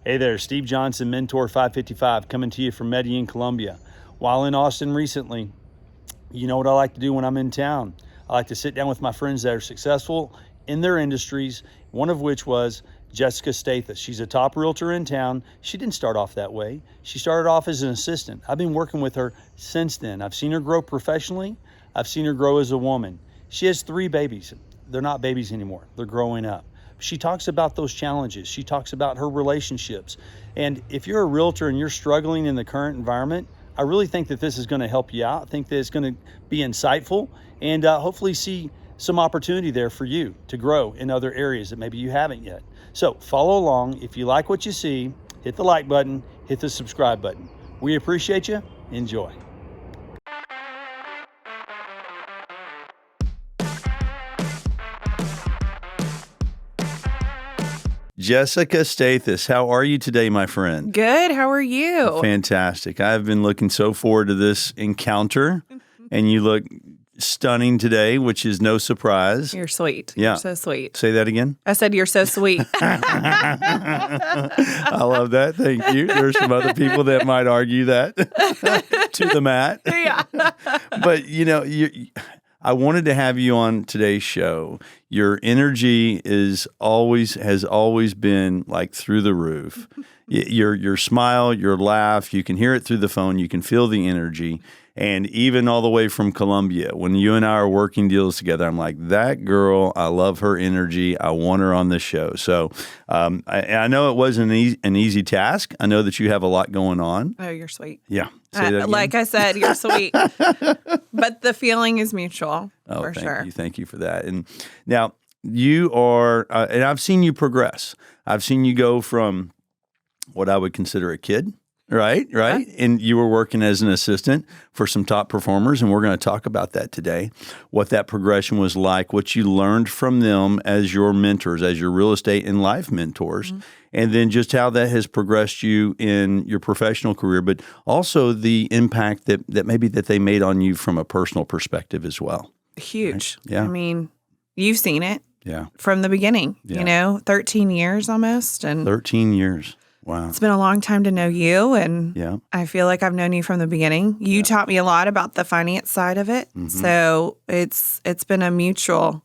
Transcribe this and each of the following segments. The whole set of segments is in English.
Hey there, Steve Johnson, Mentor 555, coming to you from Medellin, Colombia. While in Austin recently, you know what I like to do when I'm in town? I like to sit down with my friends that are successful in their industries, one of which was Jessica Stathos. She's a top realtor in town. She didn't start off that way. She started off as an assistant. I've been working with her since then. I've seen her grow professionally. I've seen her grow as a woman. She has 3 babies. They're not babies anymore. They're growing up. She talks about those challenges. She talks about her relationships. And if you're a realtor and you're struggling in the current environment, I really think that this is going to help you out. I think that it's going to be insightful and hopefully see some opportunity there for you to grow in other areas that maybe you haven't yet. So follow along. If you like what you see, hit the like button, hit the subscribe button. We appreciate you. Enjoy. Jessica Stathos, how are you today, my friend? Good. How are you? Fantastic. I've been looking so forward to this encounter, and you look stunning today, which is no surprise. You're sweet. Yeah. You're so sweet. Say that again. I said you're so sweet. I love that. Thank you. There's some other people that might argue that to the mat. Yeah. But, I wanted to have you on today's show. Your energy has always been like through the roof. Your smile, your laugh, you can hear it through the phone. You can feel the energy. And even all the way from Colombia, when you and I are working deals together, I'm like, that girl, I love her energy. I want her on the show. So I know it wasn't an easy task. I know that you have a lot going on. Oh, you're sweet. Yeah. Say that again. Like I said, you're sweet. But the feeling is mutual, for sure. Thank you for that. And now you are, and I've seen you progress. I've seen you go from what I would consider a kid. Right. Yeah. And you were working as an assistant for some top performers, and we're going to talk about that today, what that progression was like, what you learned from them as your mentors, as your real estate and life mentors, and then just how that has progressed you in your professional career, but also the impact that maybe that they made on you from a personal perspective as well. Huge. Right? Yeah. I mean, you've seen it. Yeah. From the beginning, 13 years almost. And 13 years. Wow. It's been a long time to know you, and I feel like I've known you from the beginning. You taught me a lot about the finance side of it, so it's been a mutual,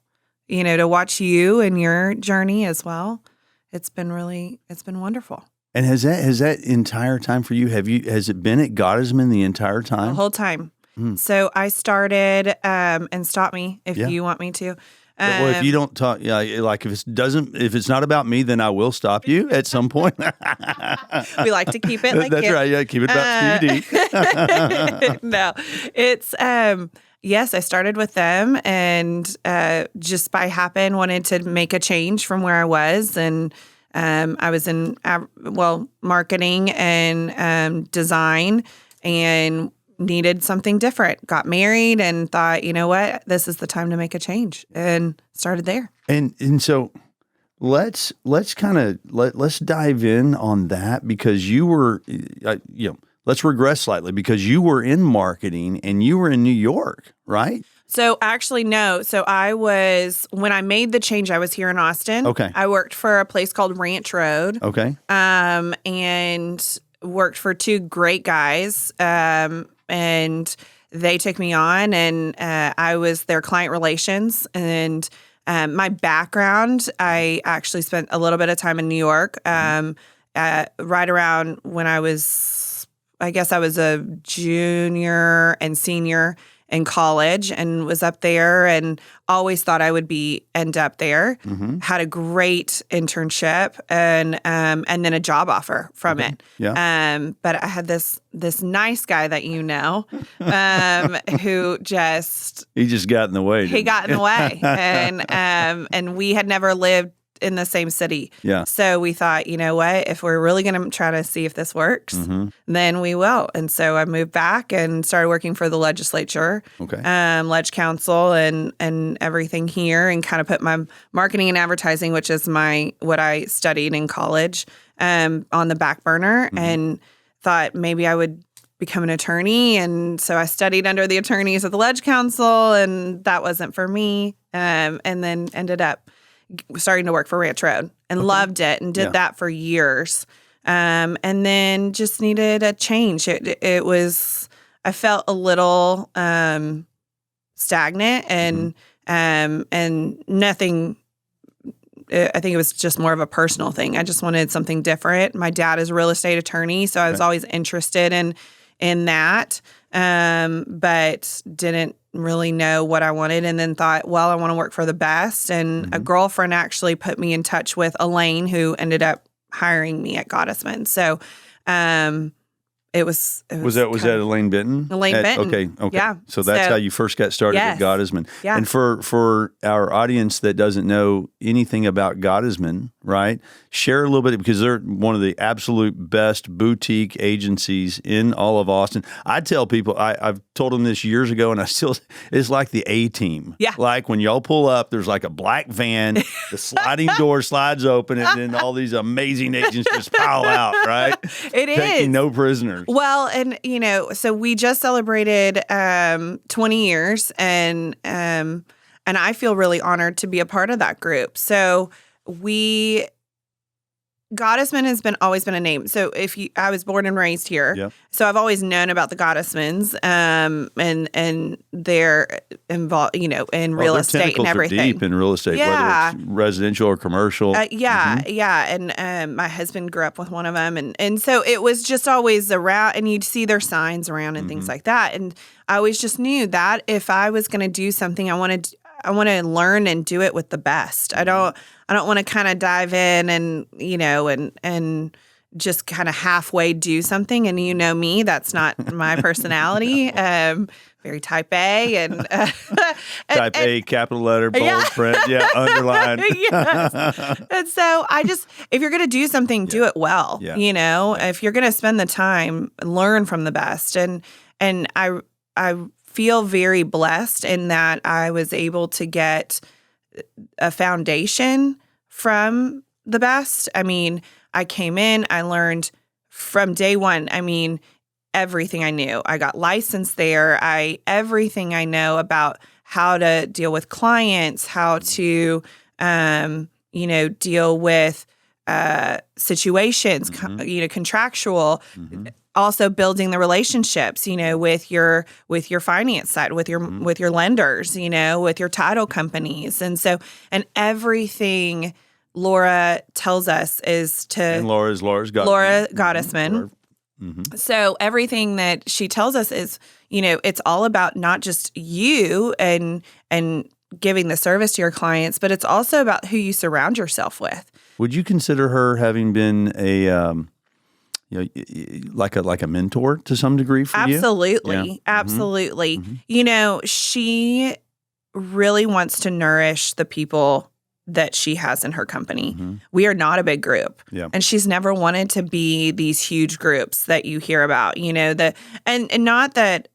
to watch you and your journey as well. It's been wonderful. And has that entire time for you? Has it been at Gottesman the entire time? The whole time. So I started, and stop me if you want me to. Well, if you don't talk, like if it's not about me, then I will stop you at some point. We like to keep it like that's right. Yeah, keep it about PD. No, it's yes. I started with them, and just by happen wanted to make a change from where I was, and I was in marketing and design, and needed something different, got married, and thought, you know what, this is the time to make a change, and started there. And so let's dive in on that, because you were, let's regress slightly, because you were in marketing and you were in New York, right? So actually, no. So when I made the change, I was here in Austin. Okay. I worked for a place called Ranch Road. Okay. And worked for 2 great guys. And they took me on, and I was their client relations. And my background, I actually spent a little bit of time in New York, right around when I was a junior and senior in college, and was up there, and always thought I would end up there. Had a great internship, and then a job offer from it. Yeah. But I had this nice guy that who just he just got in the way. He got in the way, and we had never lived in the same city. Yeah. So we thought, you know what, if we're really going to try to see if this works, then we will. And so I moved back and started working for the legislature, Ledge Council, and everything here, and kind of put my marketing and advertising, which is what I studied in college, on the back burner, and thought maybe I would become an attorney. And so I studied under the attorneys at the Ledge Council, and that wasn't for me. And then ended up starting to work for Ranch Road, and loved it, and did that for years. and then just needed a change. I felt a little stagnant and nothing. I think it was just more of a personal thing. I just wanted something different. My dad is a real estate attorney, so I was always interested in that, but didn't really know what I wanted. And then thought, well, I want to work for the best. And a girlfriend actually put me in touch with Elaine, who ended up hiring me at Gottesman. So was that Elaine Benton? Elaine Benton. Okay. Yeah. So that's how you first got started at Gottesman. Yeah. And for our audience that doesn't know anything about Gottesman, right? Share a little bit, because they're one of the absolute best boutique agencies in all of Austin. I tell people, I've told them this years ago, and it's like the A-team. Yeah. Like when y'all pull up, there's like a black van, the sliding door slides open, and then all these amazing agents just pile out, right? It is. Taking no prisoners. Well, and so we just celebrated 20 years, and I feel really honored to be a part of that group. So Gottesman has always been a name. So I was born and raised here, so I've always known about the Gottesmans, and they're involved, in real estate and everything. Are deep in real estate, whether it's residential or commercial. And my husband grew up with one of them, and so it was just always around, and you'd see their signs around and things like that. And I always just knew that if I was going to do something, I want to learn and do it with the best. I don't want to kind of dive in and and just kind of halfway do something. And me, that's not my personality. Very type A and type A, capital letter, bold print, underline. Yes. And so if you're going to do something, do it well. If you're going to spend the time, learn from the best. And I feel very blessed in that I was able to get a foundation from the best. I mean, I came in, I learned from day one, everything I knew. I got licensed there. Everything I know about how to deal with clients, how to, deal with situations, contractual. Also building the relationships, with your finance side, with your lenders, with your title companies. And everything Laura tells us is to... And Laura Gottesman. So everything that she tells us is, it's all about not just you and giving the service to your clients, but it's also about who you surround yourself with. Would you consider her having been like a mentor to some degree for you? Absolutely. Absolutely. She really wants to nourish the people that she has in her company. We are not a big group. And she's never wanted to be these huge groups that you hear about, and not that,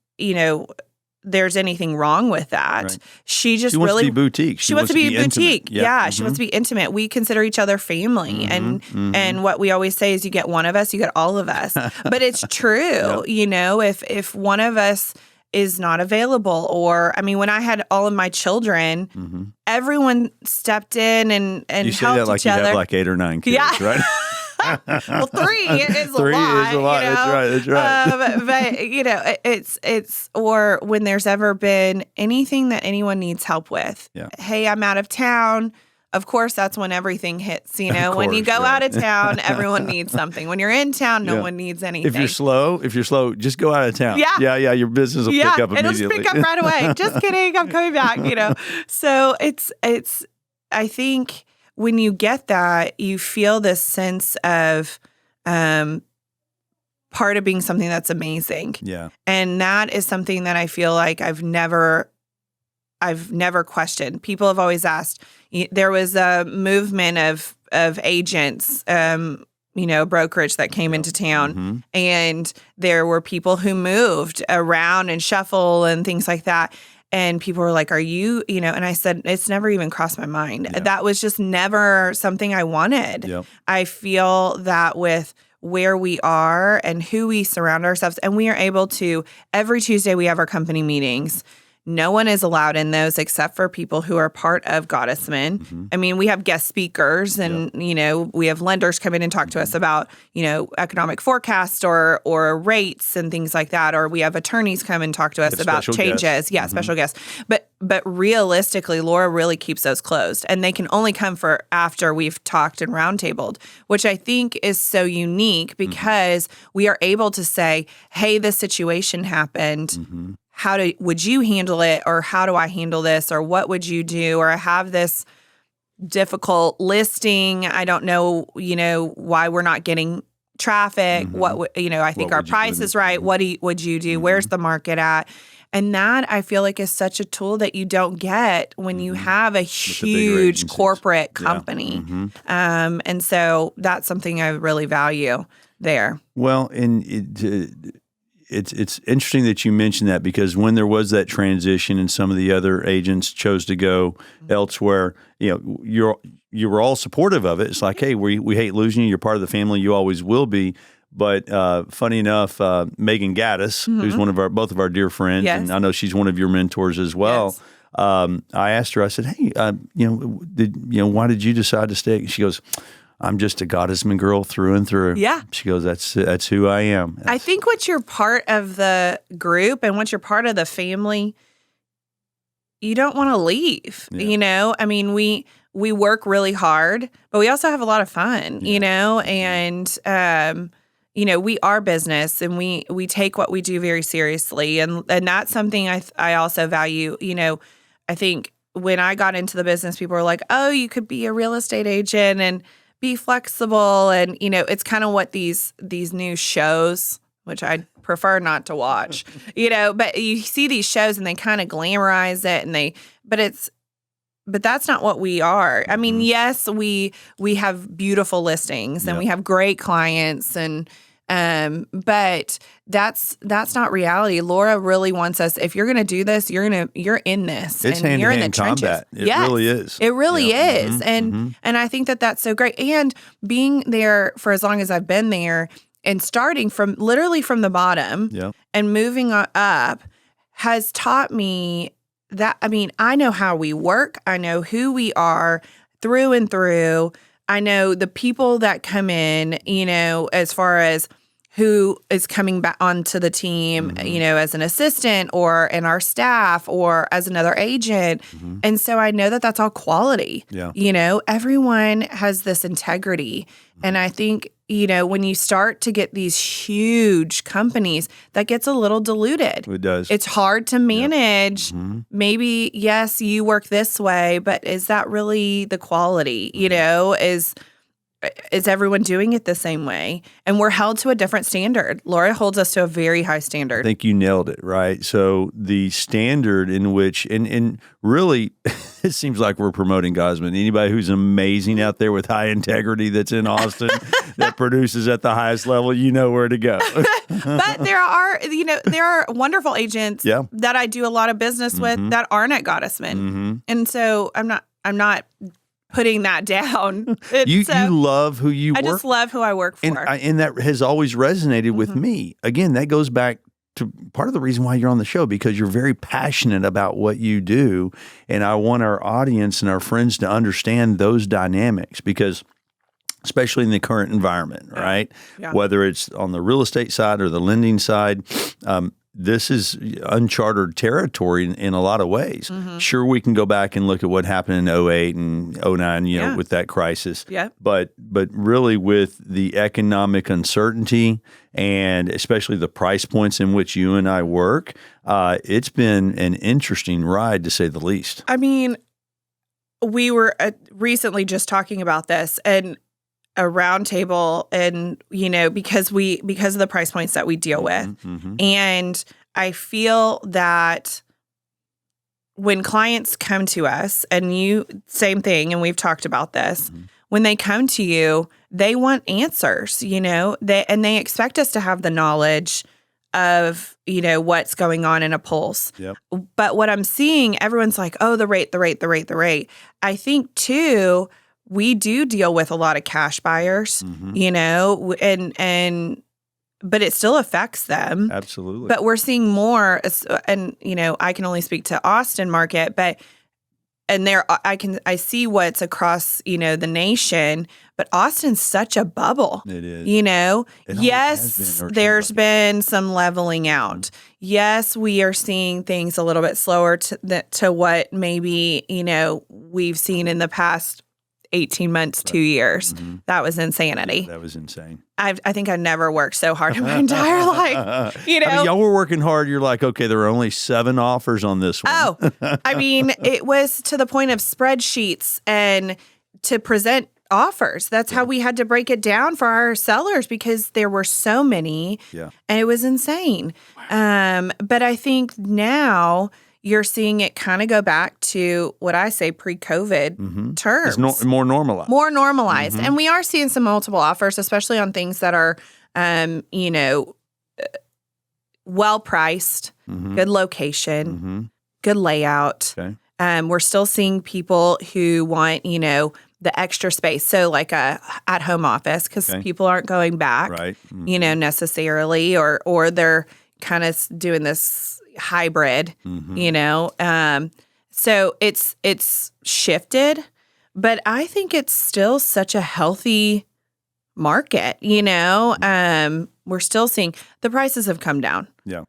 there's anything wrong with that. Right. She wants to be boutique. She wants to be boutique. Intimate. Yeah. She wants to be intimate. We consider each other family. And what we always say is you get one of us, you get all of us. But it's true. If one of us is not available, or when I had all of my children, everyone stepped in and you say helped that like each you other. have like 8 or 9 kids, right? Well, 3 is a lot. 3 is a lot. That's right. But it's or when there's ever been anything that anyone needs help with. Hey, I'm out of town. Of course, that's when everything hits. When you go out of town, everyone needs something. When you're in town, no one needs anything. If you're slow, just go out of town. Yeah. Your business will pick up immediately. It'll pick up right away. Just kidding. I'm coming back. So it's. I think when you get that, you feel this sense of part of being something that's amazing. Yeah. And that is something that I feel like I've never questioned. People have always asked. There was a movement of agents, brokerage that came into town, and there were people who moved around and shuffle and things like that. And people were like, "Are you?" And I said, "It's never even crossed my mind. That was just never something I wanted." Yep. I feel that with where we are and who we surround ourselves, and we are able to every Tuesday we have our company meetings. No one is allowed in those except for people who are part of Gottesman. I mean, we have guest speakers and, we have lenders come in and talk to us about, economic forecast or rates and things like that. Or we have attorneys come and talk to us about changes. Guests. Yeah, special guests. But realistically, Laura really keeps those closed. And they can only come for after we've talked and roundtabled, which I think is so unique because we are able to say, hey, this situation happened. Would you handle it? Or how do I handle this? Or what would you do? Or I have this difficult listing. I don't know, why we're not getting traffic. What, I think our price is right. What would you do? Where's the market at? And that I feel like is such a tool that you don't get when you have a huge corporate company. And so that's something I really value there. Well, and it's interesting that you mentioned that because when there was that transition and some of the other agents chose to go elsewhere, you were all supportive of it. It's like, hey, we hate losing you. You're part of the family. You always will be. But funny enough, Megan Gaddis, who's both of our dear friends, and I know she's one of your mentors as well. Yes. I asked her. I said, "Hey, why did you decide to stay?" She goes, "I'm just a Gottesman girl through and through." Yeah. She goes, "That's who I am." I think once you're part of the group and once you're part of the family, you don't want to leave. Yeah. I mean, we work really hard, but we also have a lot of fun. And we are business and we take what we do very seriously. And that's something I also value. I think when I got into the business, people were like, oh, you could be a real estate agent and be flexible. And, it's kind of what these new shows, which I prefer not to watch, but you see these shows and they kind of glamorize it but that's not what we are. I mean, yes, we have beautiful listings and we have great clients but that's not reality. Laura really wants us, if you're going to do this, you're in this. It's and you're in the combat. trenches. It really is. It really is. And I think that's so great. And being there for as long as I've been there and starting literally from the bottom and moving up has taught me that, I know how we work. I know who we are through and through. I know the people that come in, as far as who is coming back onto the team, as an assistant or in our staff or as another agent. And so I know that that's all quality. Yeah. Everyone has this integrity. And I think, when you start to get these huge companies, that gets a little diluted. It does. It's hard to manage. Maybe, yes, you work this way, but is that really the quality? Is everyone doing it the same way? And we're held to a different standard. Laura holds us to a very high standard. I think you nailed it, right? So the standard in which, and really, it seems like we're promoting Gottesman. Anybody who's amazing out there with high integrity that's in Austin that produces at the highest level, you know where to go. But there are wonderful agents that I do a lot of business with that aren't at Gottesman. And so I'm not putting that down. You love who you work. I just love who I work for. And that has always resonated with me. Again, that goes back to part of the reason why you're on the show, because you're very passionate about what you do. And I want our audience and our friends to understand those dynamics because especially in the current environment, right? Yeah. Whether it's on the real estate side or the lending side, this is uncharted territory in a lot of ways. Sure, we can go back and look at what happened in 2008 and 2009, with that crisis. Yeah. But really with the economic uncertainty and especially the price points in which you and I work, it's been an interesting ride to say the least. We were recently just talking about this and a roundtable, and because of the price points that we deal with, and I feel that when clients come to us, and same thing, and we've talked about this, when they come to you, they want answers, they expect us to have the knowledge of what's going on in a pulse. Yep. But what I'm seeing, everyone's like, oh, the rate. I think too, we do deal with a lot of cash buyers, and but it still affects them. Absolutely. But we're seeing more, and I can only speak to Austin market, and I see what's across, the nation, but Austin's such a bubble. It is. Yes, there's been some leveling out. Mm-hmm. Yes, we are seeing things a little bit slower to what maybe, we've seen in the past 18 months, 2 years. Mm-hmm. That was insanity. That was insane. I think I never worked so hard in my entire life. I mean, y'all were working hard. You're like, okay, there are only 7 offers on this one. Oh, I mean, it was to the point of spreadsheets and to present offers. That's how we had to break it down for our sellers because there were so many. Yeah. And it was insane. Wow. But I think now you're seeing it kind of go back to what I say pre-COVID terms. It's more normalized. More normalized. Mm-hmm. And we are seeing some multiple offers, especially on things that are, well-priced, good location, good layout. Okay. We're still seeing people who want, the extra space. So like a at-home office because people aren't going back, right. Necessarily, or they're kind of doing this hybrid, so it's shifted, but I think it's still such a healthy market, we're still seeing the prices have come down. Yeah.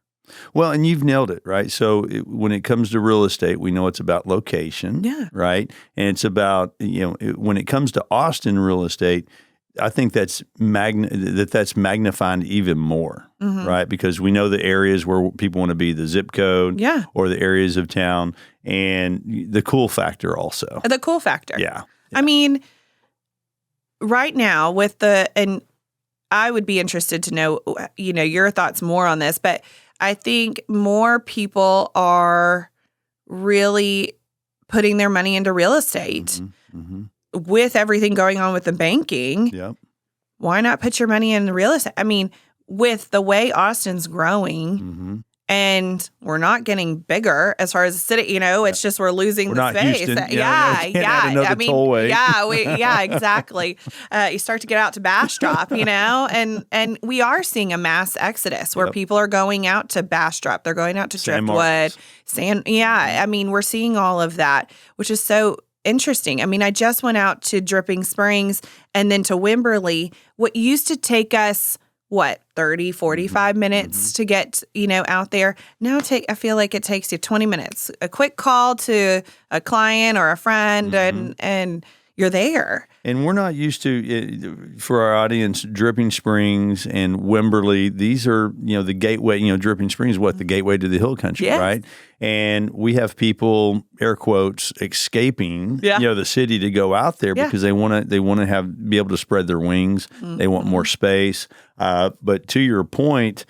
Well, and you've nailed it, right? So when it comes to real estate, we know it's about location, right? And it's about, when it comes to Austin real estate, I think that's magnified even more, right? Because we know the areas where people want to be, the zip code, or the areas of town, and the cool factor also. The cool factor, yeah. I mean, right now and I would be interested to know, your thoughts more on this, but I think more people are really putting their money into real estate. With everything going on with the banking, why not put your money in real estate? I mean, with the way Austin's growing, and we're not getting bigger as far as the city, it's just we're losing the space. Houston. I mean, tollway. Exactly. You start to get out to Bastrop, and we are seeing a mass exodus where people are going out to Bastrop, they're going out to Driftwood, I mean, we're seeing all of that, which is so interesting. I mean, I just went out to Dripping Springs and then to Wimberley. What used to take us, 30, 45 minutes to get, out there. Now I feel like it takes you 20 minutes. A quick call to a client or a friend and you're there. And we're not used to, for our audience, Dripping Springs and Wimberley, these are, the gateway, Dripping Springs is the gateway to the hill country, right? And we have people, air quotes, escaping, the city to go out there because they want to be able to spread their wings. They want more space. But to your point,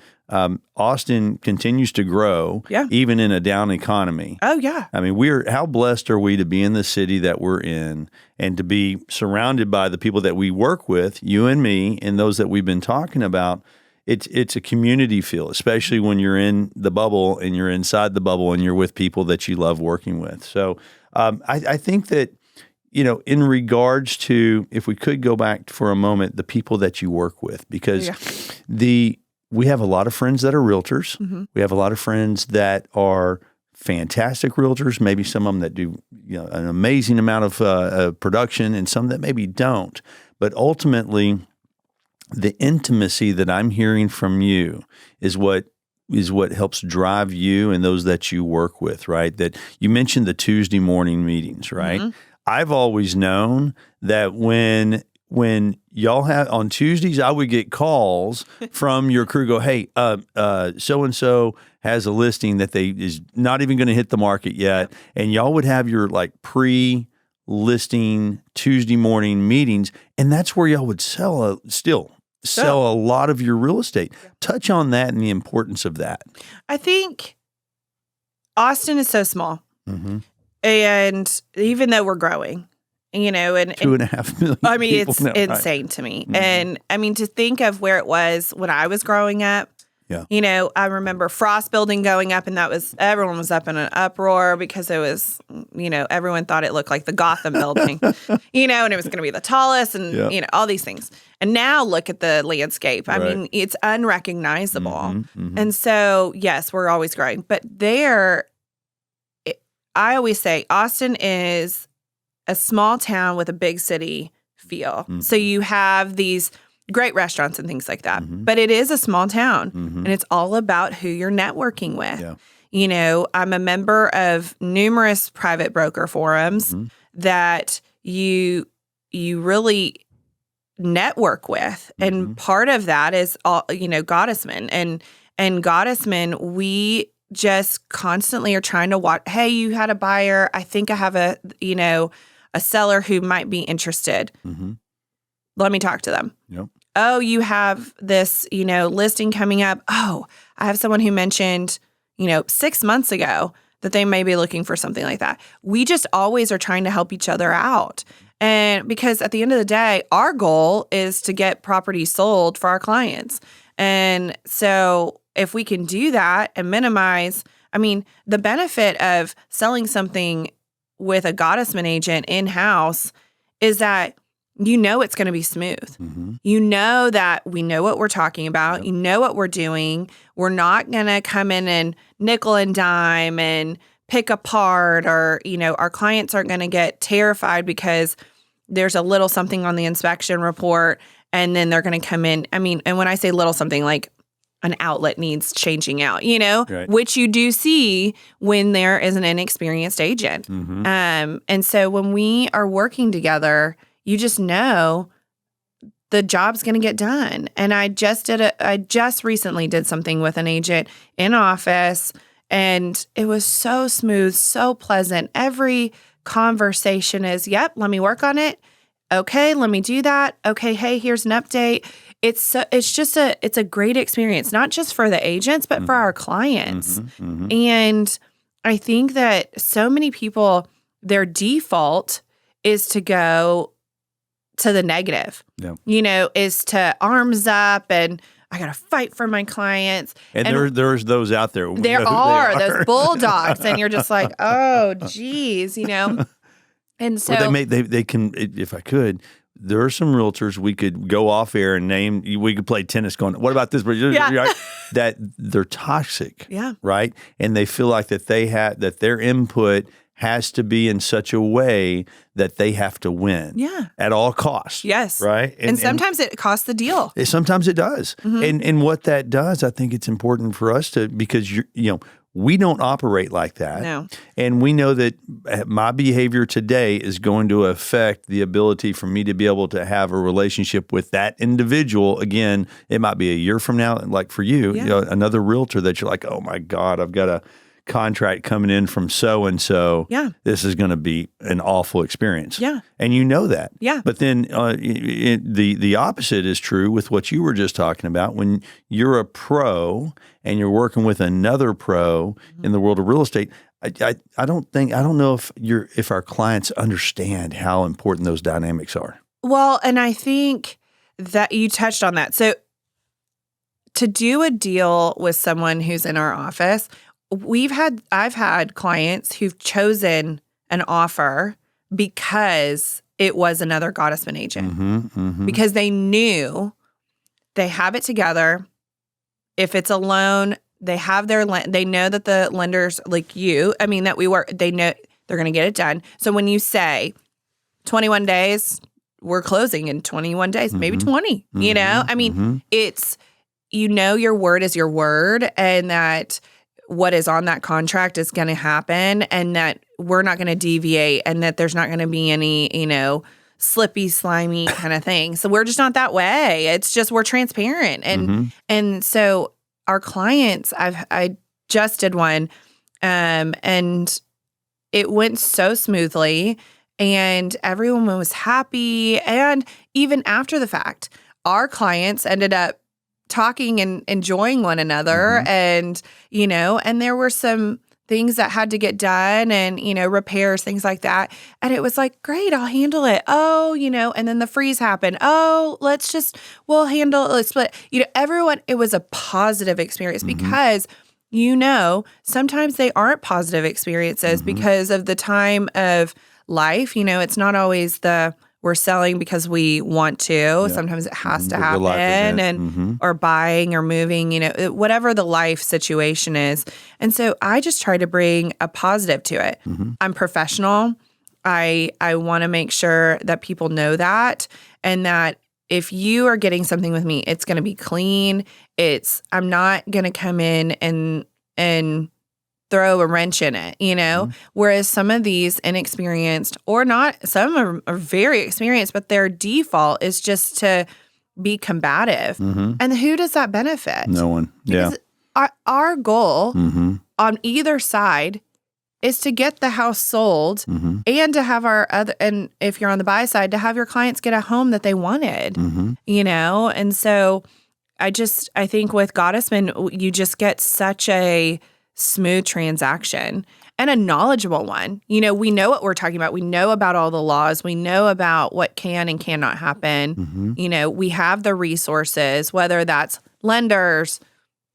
Austin continues to grow, even in a down economy. Oh, yeah. I mean, how blessed are we to be in the city that we're in and to be surrounded by the people that we work with, you and me, and those that we've been talking about. It's a community feel, especially when you're in the bubble and you're inside the bubble and you're with people that you love working with. So I think that, in regards to, if we could go back for a moment, the people that you work with, because we have a lot of friends that are realtors. We have a lot of friends that are fantastic realtors, maybe some of them that do an amazing amount of production and some that maybe don't. But ultimately, the intimacy that I'm hearing from you is what helps drive you and those that you work with, right? That you mentioned the Tuesday morning meetings, right? I've always known that when y'all have on Tuesdays, I would get calls from your crew. Go, hey, so and so has a listing that is not even going to hit the market yet, and y'all would have your pre-listing Tuesday morning meetings, and that's where y'all would sell a lot of your real estate. Touch on that and the importance of that. I think Austin is so small, and even though we're growing. And 2.5 million. I mean, people it's now, insane to me. And I mean, to think of where it was when I was growing up, Yeah. You know, I remember Frost Building going up, and everyone was up in an uproar because it was, you know, everyone thought it looked like the Gotham building, you know, and it was going to be the tallest and, you know, all these things. And now look at the landscape. I mean, it's unrecognizable. And so, yes, we're always growing. But I always say Austin is a small town with a big city feel. So you have these great restaurants and things like that. But it is a small town, and it's all about who you're networking with. Yeah. You know, I'm a member of numerous private broker forums that you really network with. And part of that is, you know, Gottesman. And Gottesman, we just constantly are trying to watch, hey, you had a buyer. I think I have a seller who might be interested. Let me talk to them. Yep. Oh, you have this, you know, listing coming up. Oh, I have someone who mentioned, you know, 6 months ago that they may be looking for something like that. We just always are trying to help each other out. And because at the end of the day, our goal is to get properties sold for our clients. And so if we can do that and minimize, I mean, the benefit of selling something with a Gottesman agent in-house is that you know it's going to be smooth. You know that we know what we're talking about. You know what we're doing. We're not going to come in and nickel and dime and pick apart, or, you know, our clients aren't going to get terrified because there's a little something on the inspection report and then they're going to come in. I mean, and when I say little something, like an outlet needs changing out, you know, which you do see when there is an inexperienced agent. And so when we are working together, you just know the job's going to get done. And I just recently did something with an agent in office, and it was so smooth, so pleasant. Every conversation is, yep, let me work on it. Okay, let me do that. Okay, hey, here's an update. It's a great experience, not just for the agents, but for our clients. And I think that so many people, their default is to go to the negative, you know, is to arms up and I got to fight for my clients. And there's those out there. There are those bulldogs, and you're just like, oh, geez, you know. And so they can, if I could, there are some realtors we could go off air and name. We could play tennis. Going, what about this? Right? That they're toxic, right? And they feel like that their input has to be in such a way that they have to win at all costs. Yes. Right? And sometimes it costs the deal. Sometimes it does. And what that does, I think it's important for us to, because we don't operate like that. No. And we know that my behavior today is going to affect the ability for me to be able to have a relationship with that individual. Again, it might be a year from now, like for you, another realtor that you're like, oh my God, I've got a contract coming in from so-and-so. This is going to be an awful experience. And you know that. But then the opposite is true with what you were just talking about. When you're a pro and you're working with another pro in the world of real estate, I don't know if our clients understand how important those dynamics are. Well, and I think that you touched on that. So to do a deal with someone who's in our office, I've had clients who've chosen an offer because it was another Gottesman agent, because they knew they have it together. If it's a loan, they have they know that the lenders like you, I mean, that we work, they know they're going to get it done. So when you say 21 days, we're closing in 21 days, maybe 20, you know, I mean, it's, your word is your word, and that what is on that contract is going to happen, and that we're not going to deviate, and that there's not going to be any, slippy, slimy kind of thing. So we're just not that way. It's just, we're transparent. And so our clients, I just did one, and it went so smoothly, and everyone was happy. And even after the fact, our clients ended up talking and enjoying one another. And, and there were some things that had to get done and, repairs, things like that. And it was like, great, I'll handle it. Oh, and then the freeze happened. Oh, we'll handle, let's split. Everyone, it was a positive experience because, sometimes they aren't positive experiences because of the time of life. It's not always we're selling because we want to. Yeah. Sometimes it has to happen, and or buying or moving, whatever the life situation is. And so I just try to bring a positive to it. I'm professional. I want to make sure that people know that, and that if you are getting something with me, it's going to be clean. I'm not going to come in and throw a wrench in it, whereas some of these inexperienced or not, some are very experienced, but their default is just to be combative. And who does that benefit? No one. Yeah. Because our goal on either side is to get the house sold and to have and if you're on the buy side, to have your clients get a home that they wanted, And so I think with Gottesman, you just get such a smooth transaction and a knowledgeable one. We know what we're talking about. We know about all the laws. We know about what can and cannot happen. We have the resources, whether that's lenders,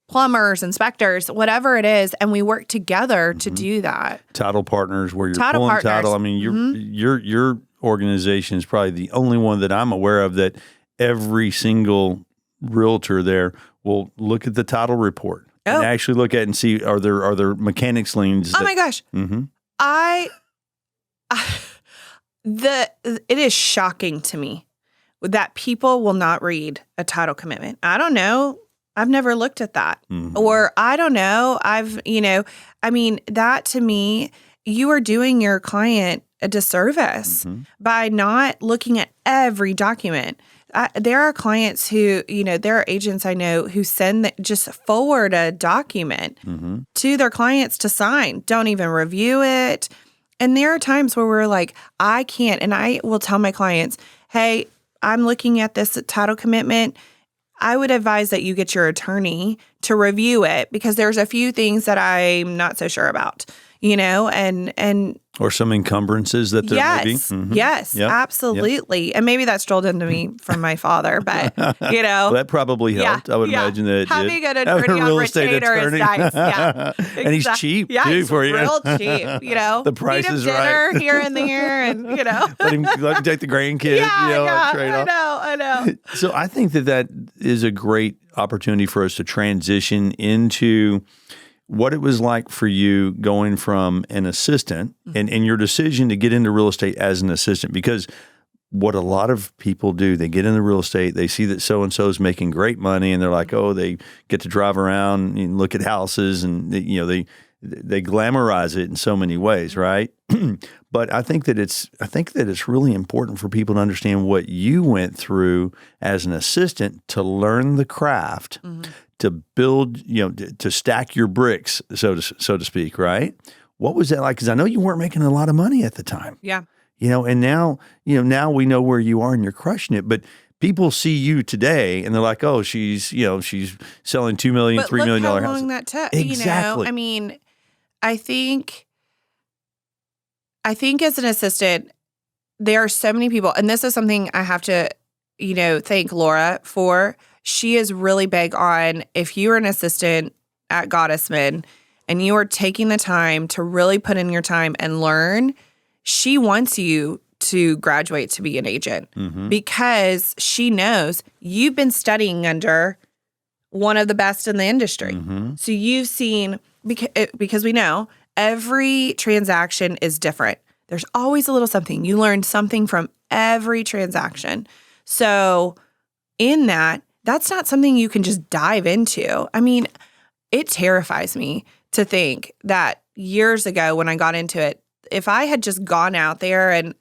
plumbers, inspectors, whatever it is, and we work together to do that. Title partners, where you're pulling title. I mean, your organization is probably the only one that I'm aware of that every single realtor there will look at the title report. And actually look at it and see, are there mechanics liens? Oh my gosh. It is shocking to me that people will not read a title commitment. I don't know. I've never looked at that. Or I don't know. That to me, you are doing your client a disservice by not looking at every document. There are clients who, there are agents I know who just forward a document to their clients to sign, don't even review it. And there are times where we're like, I can't. And I will tell my clients, hey, I'm looking at this title commitment. I would advise that you get your attorney to review it because there's a few things that I'm not so sure about, and or some encumbrances that they're moving. Yes, absolutely. Yep. And maybe that's drilled into me from my father, but well, that probably helped. I would imagine that having an attorney on retainer is nice. Yeah, exactly. And he's cheap too for you. Real cheap. The price is dinner right here and there, and let him take the grandkids. Trade off. I know. So I think that is a great opportunity for us to transition into what it was like for you going from an assistant and your decision to get into real estate as an assistant. Because what a lot of people do, they get into real estate, they see that so-and-so is making great money, and they're like, oh, they get to drive around and look at houses, and they glamorize it in so many ways, right? But I think that it's really important for people to understand what you went through as an assistant to learn the craft, to build, to stack your bricks, so to speak, right? What was that like? Because I know you weren't making a lot of money at the time. Yeah. And now we know where you are and you're crushing it. But people see you today and they're like, oh, she's selling $2 million, $3 million houses. How long that took? Exactly. I think as an assistant, there are so many people, and this is something I have to, thank Laura for. She is really big on, if you're an assistant at Gottesman and you are taking the time to really put in your time and learn, she wants you to graduate to be an agent because she knows you've been studying under one of the best in the industry. So you've seen, because we know every transaction is different. There's always a little something. You learn something from every transaction. So in that's not something you can just dive into. It terrifies me to think that years ago when I got into it, if I had just gone out there and,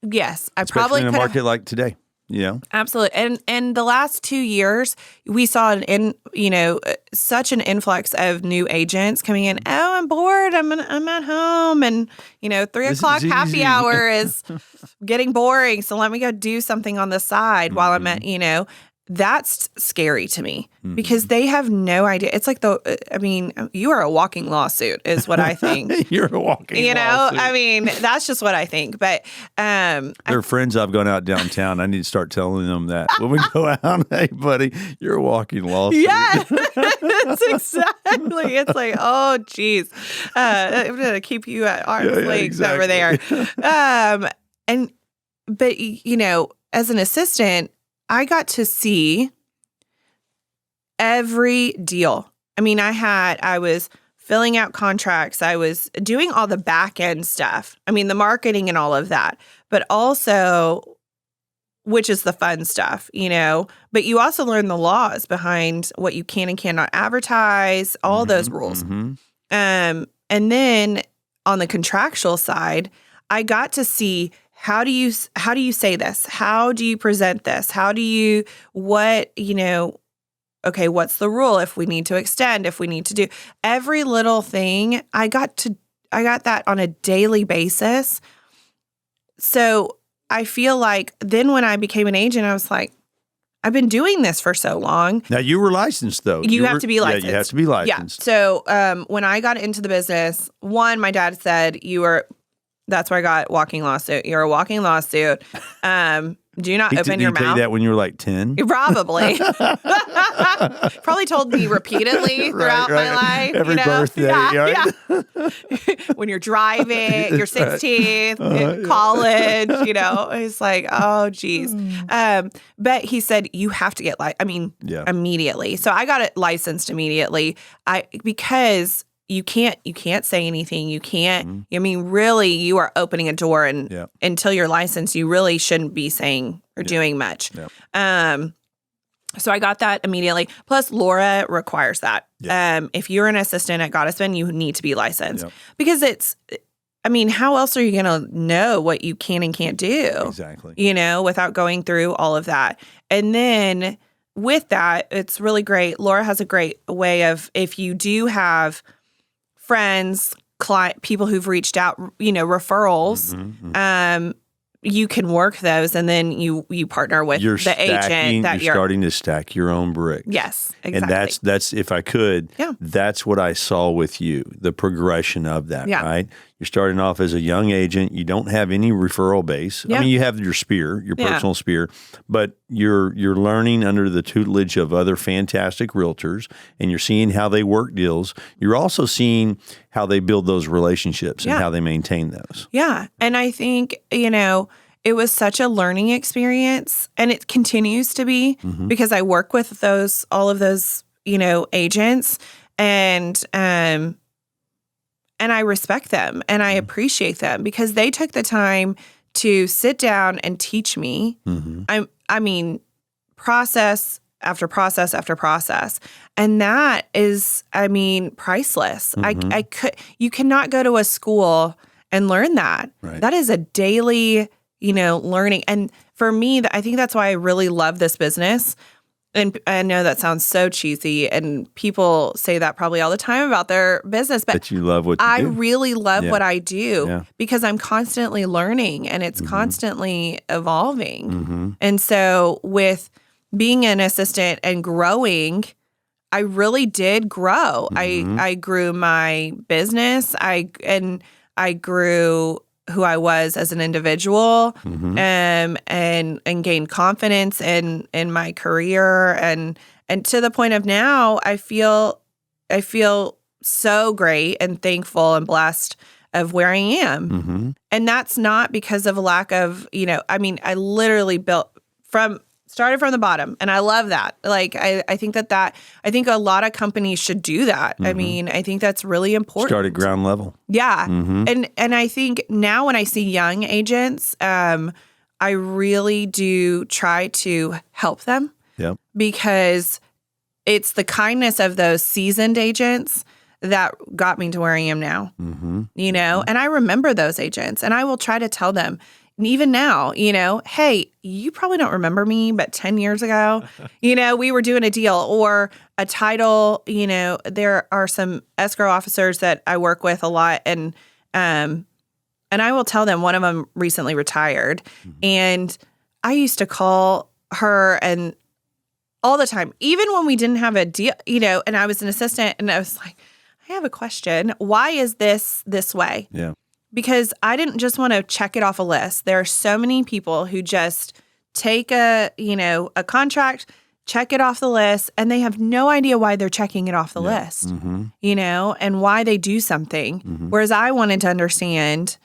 yes, I probably could have. In a market like today. Absolutely. And the last 2 years, we saw such an influx of new agents coming in. Oh, I'm bored. I'm at home. And, 3 o'clock happy hour is getting boring. So let me go do something on the side while I'm at, that's scary to me because they have no idea. It's like you are a walking lawsuit is what I think. You're a walking lawsuit. I mean, that's just what I think. But they're friends I've gone out downtown. I need to start telling them that when we go out, hey, buddy, you're a walking lawsuit. Yeah, that's exactly. It's like, oh, geez. I'm going to keep you at arm's length over there. But, as an assistant, I got to see every deal. I mean, I was filling out contracts. I was doing all the back end stuff. I mean, the marketing and all of that, but also, which is the fun stuff, but you also learn the laws behind what you can and cannot advertise, all those rules. And then on the contractual side, I got to see how do you say this? How do you present this? Okay, what's the rule if we need to extend, if we need to do every little thing? I got that on a daily basis. So I feel like then when I became an agent, I was like, I've been doing this for so long. Now you were licensed though. You have to be licensed. Yeah, you have to be licensed. Yeah. So when I got into the business, my dad said that's where I got walking lawsuit. You're a walking lawsuit. Do not open your mouth. Did he tell you that when you were like 10? Probably. Probably told me repeatedly throughout my life. Every birthday. Yeah. When you're driving, you're 16, in college, it's like, oh, geez. But he said, you have to get immediately. So I got it licensed immediately because you can't say anything. You can't, really you are opening a door and until you're licensed, you really shouldn't be saying or doing much. So I got that immediately. Plus Laura requires that. If you're an assistant at Gottesman, you need to be licensed because how else are you going to know what you can and can't do? Exactly. Without going through all of that. And then with that, it's really great. Laura has a great way of, if you do have friends, people who've reached out, referrals, you can work those, and then you partner with the agent that you're starting to stack your own bricks. Yes, exactly. And that's if I could, that's what I saw with you, the progression of that, right? You're starting off as a young agent. You don't have any referral base. I mean, you have your personal sphere, but you're learning under the tutelage of other fantastic realtors, and you're seeing how they work deals. You're also seeing how they build those relationships and how they maintain those. Yeah. And I think, it was such a learning experience, and it continues to be because I work with all of those, agents, and I respect them and I appreciate them because they took the time to sit down and teach me. Process after process after process. And that is, priceless. You cannot go to a school and learn that. Right. That is a daily, learning. And for me, I think that's why I really love this business. And I know that sounds so cheesy, and people say that probably all the time about their business, but you love what you do. I really love what I do because I'm constantly learning and it's constantly evolving. And so with being an assistant and growing, I really did grow. I grew my business. I grew who I was as an individual, and gained confidence in my career, and to the point of now, I feel so great and thankful and blessed of where I am, and that's not because of a lack of I literally started from the bottom, and I love that. Like I think I think a lot of companies should do that. I think that's really important. Start at ground level. Yeah. And I think now when I see young agents, I really do try to help them. Yep. Because it's the kindness of those seasoned agents that got me to where I am now. And I remember those agents, and I will try to tell them, and even now, hey, you probably don't remember me, but 10 years ago, we were doing a deal or a title. There are some escrow officers that I work with a lot, and I will tell them, one of them recently retired, and I used to call her, and all the time. Even when we didn't have a deal, and I was an assistant and I was like, I have a question. Why is this way? Yeah. Because I didn't just want to check it off a list. There are so many people who just take a contract, check it off the list, and they have no idea why they're checking it off the list, and why they do something. Whereas I wanted to understand,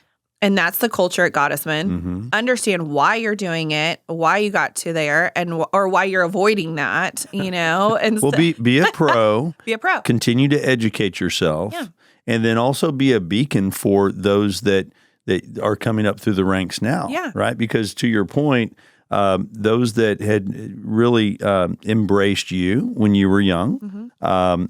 and that's the culture at Gottesman, understand why you're doing it, why you got to there, or why you're avoiding that, And Well, be a pro. be a pro. Continue to educate yourself. Yeah. And then also be a beacon for those that are coming up through the ranks now. Yeah. Right? Because to your point, those that had really embraced you when you were young,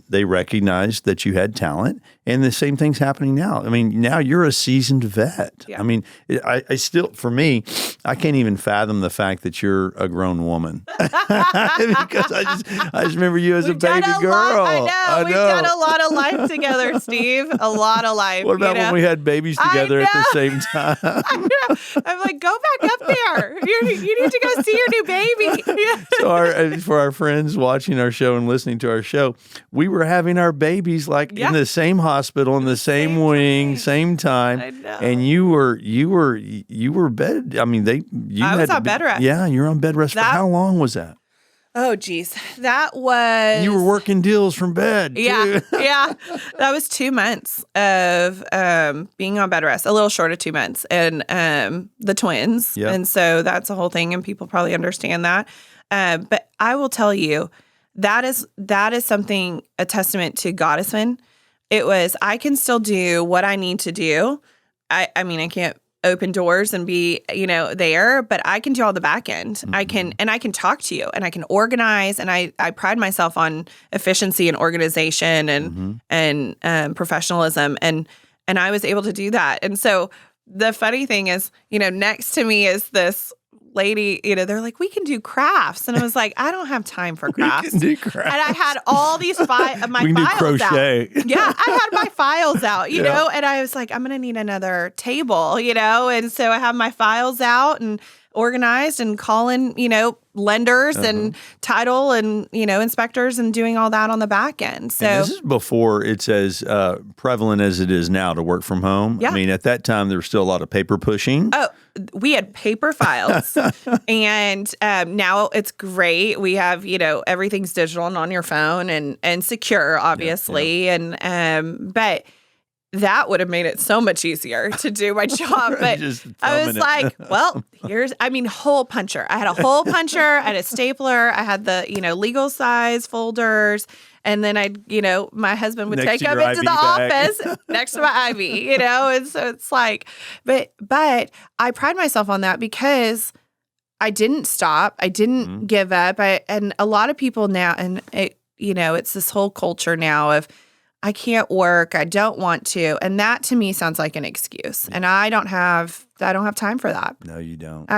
they recognized that you had talent, and the same thing's happening now. I mean, now you're a seasoned vet. Yeah. I mean, I still, for me, I can't even fathom the fact that you're a grown woman because I just remember you as a baby girl. I know. We've done a lot of life together, Steve. A lot of life. What about when we had babies together at the same time? I know. I'm like, go back up there. You need to go see your new baby. So for our friends watching our show and listening to our show, we were having our babies in the same hospital, in the same wing, same time. I know. And you were bed. I mean, I was on bed rest. Yeah, you're on bed rest. For how long was that? Oh, geez. That was... You were working deals from bed. Yeah, too. yeah. That was 2 months of being on bed rest, a little short of 2 months, and the twins. Yeah. And so that's a whole thing, and people probably understand that. But I will tell you, that is something, a testament to Gottesman. It was, I can still do what I need to do. I mean, I can't open doors and be, there, but I can do all the back end. I can talk to you, and I can organize, and I pride myself on efficiency and organization and professionalism. And I was able to do that. And so the funny thing is, next to me is this lady, they're like, we can do crafts. And I was like, I don't have time for crafts. We can do crafts. And I had all these my we can files do crochet. out. Yeah, I had my files out, you know, and I was like, I'm going to need another table, and so I have my files out and organized and calling, lenders and title and, inspectors and doing all that on the back end. So and this is before it's as prevalent as it is now to work from home. Yeah. I mean, at that time, there was still a lot of paper pushing. Oh, we had paper files, and now it's great. We have, everything's digital and on your phone and secure, obviously. Yeah. And but that would have made it so much easier to do my job. But I was like, well, hole puncher. I had a hole puncher, I had a stapler, I had the, legal size folders. And then my husband would take them into the office next to my Ivy, and so it's like, but I pride myself on that because I didn't stop. I didn't give up. And a lot of people now, and it's this whole culture now of, I can't work, I don't want to. And that to me sounds like an excuse. And I don't have time for that. No, you don't.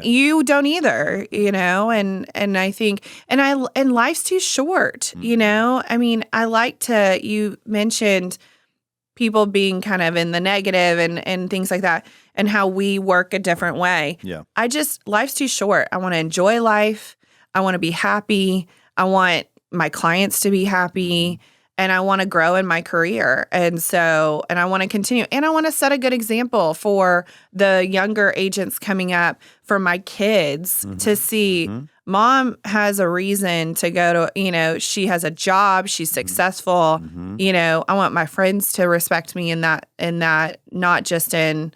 You don't either, and I think, and life's too short, I mean, I like to, you mentioned people being kind of in the negative and things like that, and how we work a different way. Yeah. Life's too short. I want to enjoy life. I want to be happy. I want my clients to be happy. And I want to grow in my career. And I want to continue. And I want to set a good example for the younger agents coming up, for my kids to see mom has a reason to go to, she has a job, she's successful. I want my friends to respect me in that, not just in,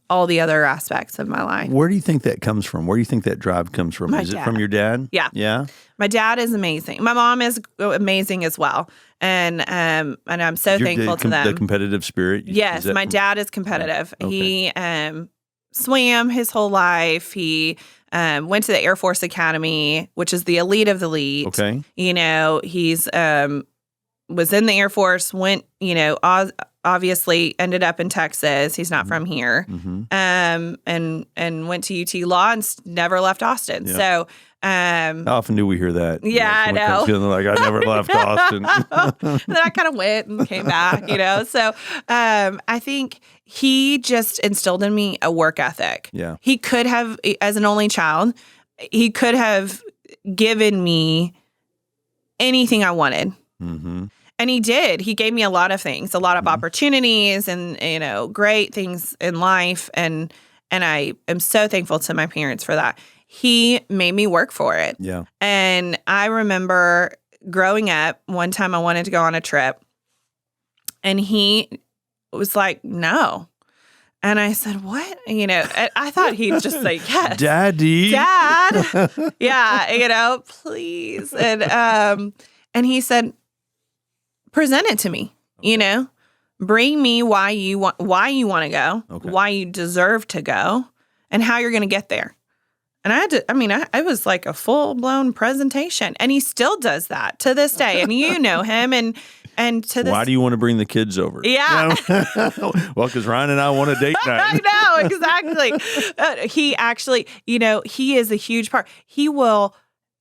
all the other aspects of my life. Where do you think that comes from? Where do you think that drive comes from? Is it from your dad? Yeah. Yeah. My dad is amazing. My mom is amazing as well. And I'm so thankful to them. The competitive spirit? Yes, my dad is competitive. Okay. He swam his whole life. He went to the Air Force Academy, which is the elite of the elite. Okay. He's was in the Air Force, went, obviously ended up in Texas. He's not from here. And went to UT Law and never left Austin. Yeah. So how often do we hear that? Yeah, I know. Feeling like I never left Austin. Then I kind of went and came back, So I think he just instilled in me a work ethic. Yeah. He could have, as an only child, he could have given me anything I wanted. Mm-hmm. And he did. He gave me a lot of things, a lot of opportunities and, great things in life. And I am so thankful to my parents for that. He made me work for it. Yeah. And I remember growing up, one time I wanted to go on a trip and he was like, no. And I said, what? I thought he'd just say, yes. Daddy. Dad. Yeah, please. And he said, present it to me, bring me why you want to go, why you deserve to go, and how you're going to get there. And I had to, I was like a full blown presentation, and he still does that to this day. And him and to this. Why do you want to bring the kids over? Yeah. Well, because Ryan and I want a date night. I know, exactly. He actually, he is a huge part. He will,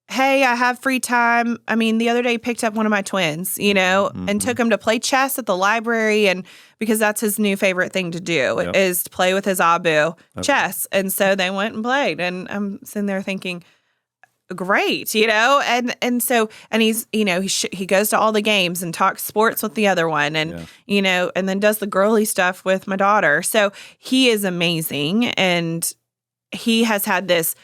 hey, I have free time. The other day he picked up one of my twins, and took him to play chess at the library, and because that's his new favorite thing to do is to play with his Abu chess. And so they went and played, and I'm sitting there thinking, great, and he's, he goes to all the games and talks sports with the other one, and, and then does the girly stuff with my daughter. So he is amazing, and he has had this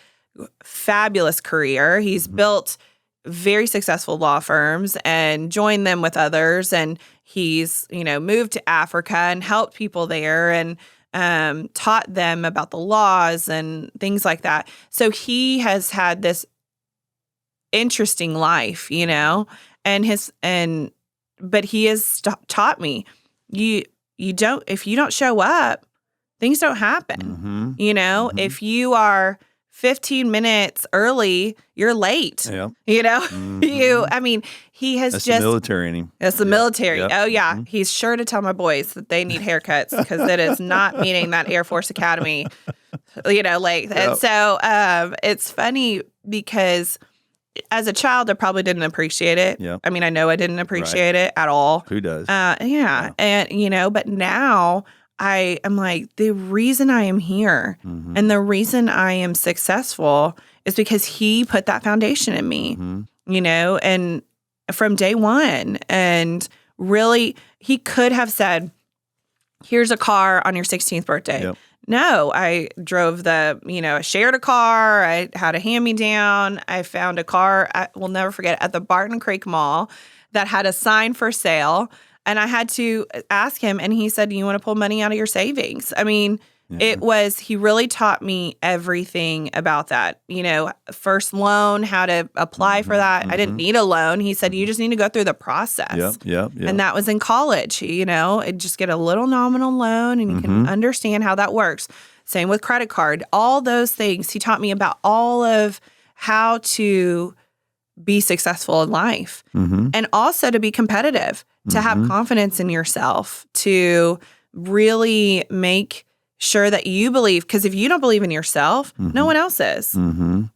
fabulous career. He's built very successful law firms and joined them with others. And he's, moved to Africa and helped people there and taught them about the laws and things like that. So he has had this interesting life, but he has taught me, if you don't show up, things don't happen. If you are 15 minutes early, you're late. Yeah. He has That's just the military in him. That's the military. Yep. Oh yeah. He's sure to tell my boys that they need haircuts because it is not meeting that Air Force Academy, length. And so it's funny because as a child, I probably didn't appreciate it. Yeah. I know I didn't appreciate it at all. Who does? Yeah. And, but now I am like, the reason I am here and the reason I am successful is because he put that foundation in me, and from day one. And really, he could have said, here's a car on your 16th birthday. Yep. No, I drove I shared a car. I had a hand-me-down. I found a car, I will never forget, at the Barton Creek Mall that had a sign for sale. And I had to ask him, and he said, do you want to pull money out of your savings? He really taught me everything about that. First loan, how to apply for that. I didn't need a loan. He said, you just need to go through the process. Yep. And that was in college, just get a little nominal loan and you can understand how that works. Same with credit card, all those things. He taught me about all of how to be successful in life and also to be competitive, to have confidence in yourself, to really make sure that you believe, because if you don't believe in yourself, no one else is.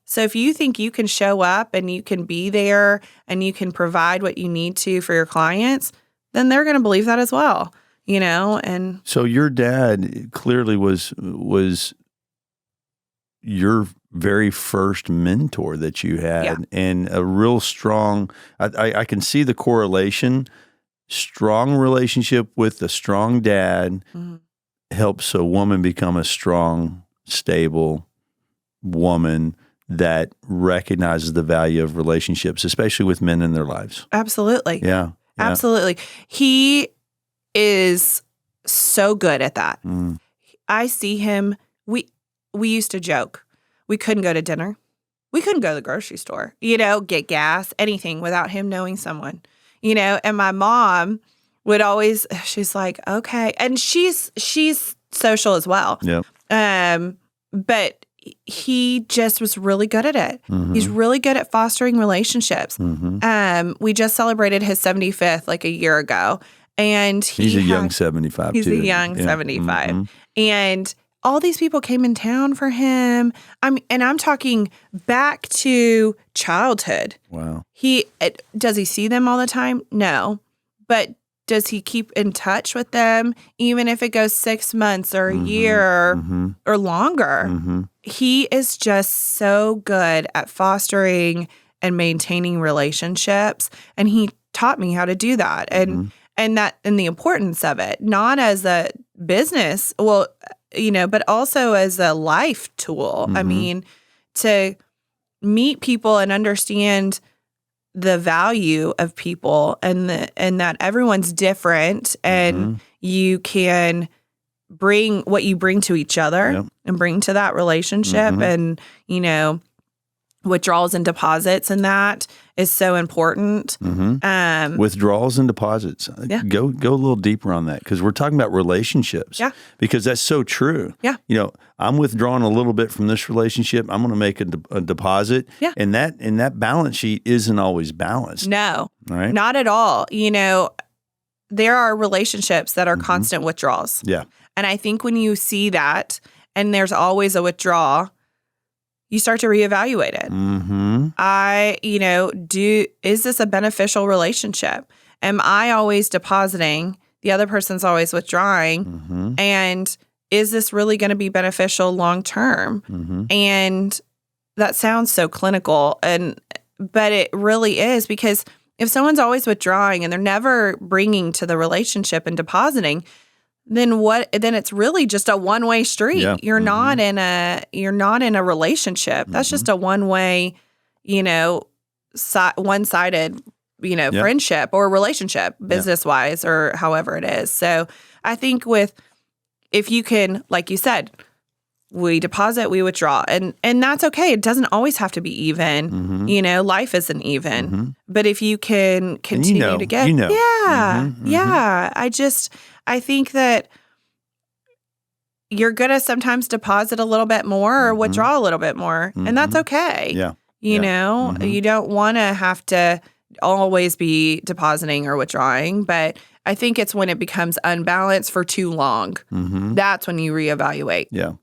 So if you think you can show up and you can be there and you can provide what you need to for your clients, then they're going to believe that as well, and so your dad clearly was your very first mentor that you had, and a real strong, I can see the correlation. Strong relationship with a strong dad helps a woman become a strong, stable woman that recognizes the value of relationships, especially with men in their lives. Absolutely. Yeah. Absolutely. He is so good at that. I see him. We used to joke. We couldn't go to dinner. We couldn't go to the grocery store, get gas, anything without him knowing someone. And my mom would always, she's like, okay. And she's social as well. Yeah. But he just was really good at it. He's really good at fostering relationships. We just celebrated his 75th like a year ago. And he's a young 75 he's too. a young 75. And all these people came in town for him. I'm talking back to childhood. Wow. Does he see them all the time? No. But does he keep in touch with them, even if it goes 6 months or a year or longer? He is just so good at fostering and maintaining relationships. And he taught me how to do that. And the importance of it, not as a business, but also as a life tool. I mean, to meet people and understand the value of people and that everyone's different and you can bring what you bring to each other and bring to that relationship and, withdrawals and deposits, and that is so important. Withdrawals and deposits. Go a little deeper on that, because we're talking about relationships. Yeah. Because that's so true. Yeah. I'm withdrawing a little bit from this relationship. I'm going to make a deposit. Yeah. And that balance sheet isn't always balanced. No, right? Not at all. There are relationships that are constant withdrawals. Yeah. And I think when you see that and there's always a withdrawal, you start to reevaluate it. Is this a beneficial relationship? Am I always depositing? The other person's always withdrawing. And is this really going to be beneficial long term? And that sounds so clinical, but it really is, because if someone's always withdrawing and they're never bringing to the relationship and depositing, then it's really just a one-way street. Yeah. You're not in a relationship. That's just a one-way, one-sided, friendship or relationship, business-wise, or however it is. So I think if you can, like you said, we deposit, we withdraw, and that's okay. It doesn't always have to be even. Life isn't even. But if you can continue to get, I think that you're going to sometimes deposit a little bit more or withdraw a little bit more, and that's okay. Yeah. You don't want to have to always be depositing or withdrawing, but I think it's when it becomes unbalanced for too long. That's when you reevaluate. Yeah.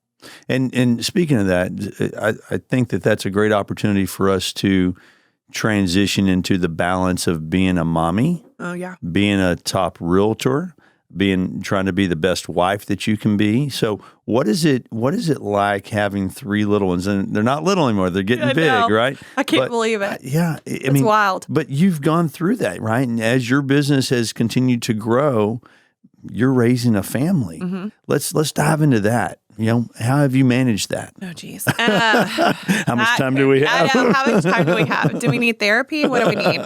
And speaking of that, I think that's a great opportunity for us to transition into the balance of being a mommy, being a top realtor, trying to be the best wife that you can be. So what is it like having 3 little ones? And they're not little anymore. They're getting big, right? I can't believe it. It's wild. But you've gone through that, right? And as your business has continued to grow, you're raising a family. Let's dive into that. How have you managed that? Oh, geez. How much time do we have? I know. How much time do we have? Do we need therapy? What do we need?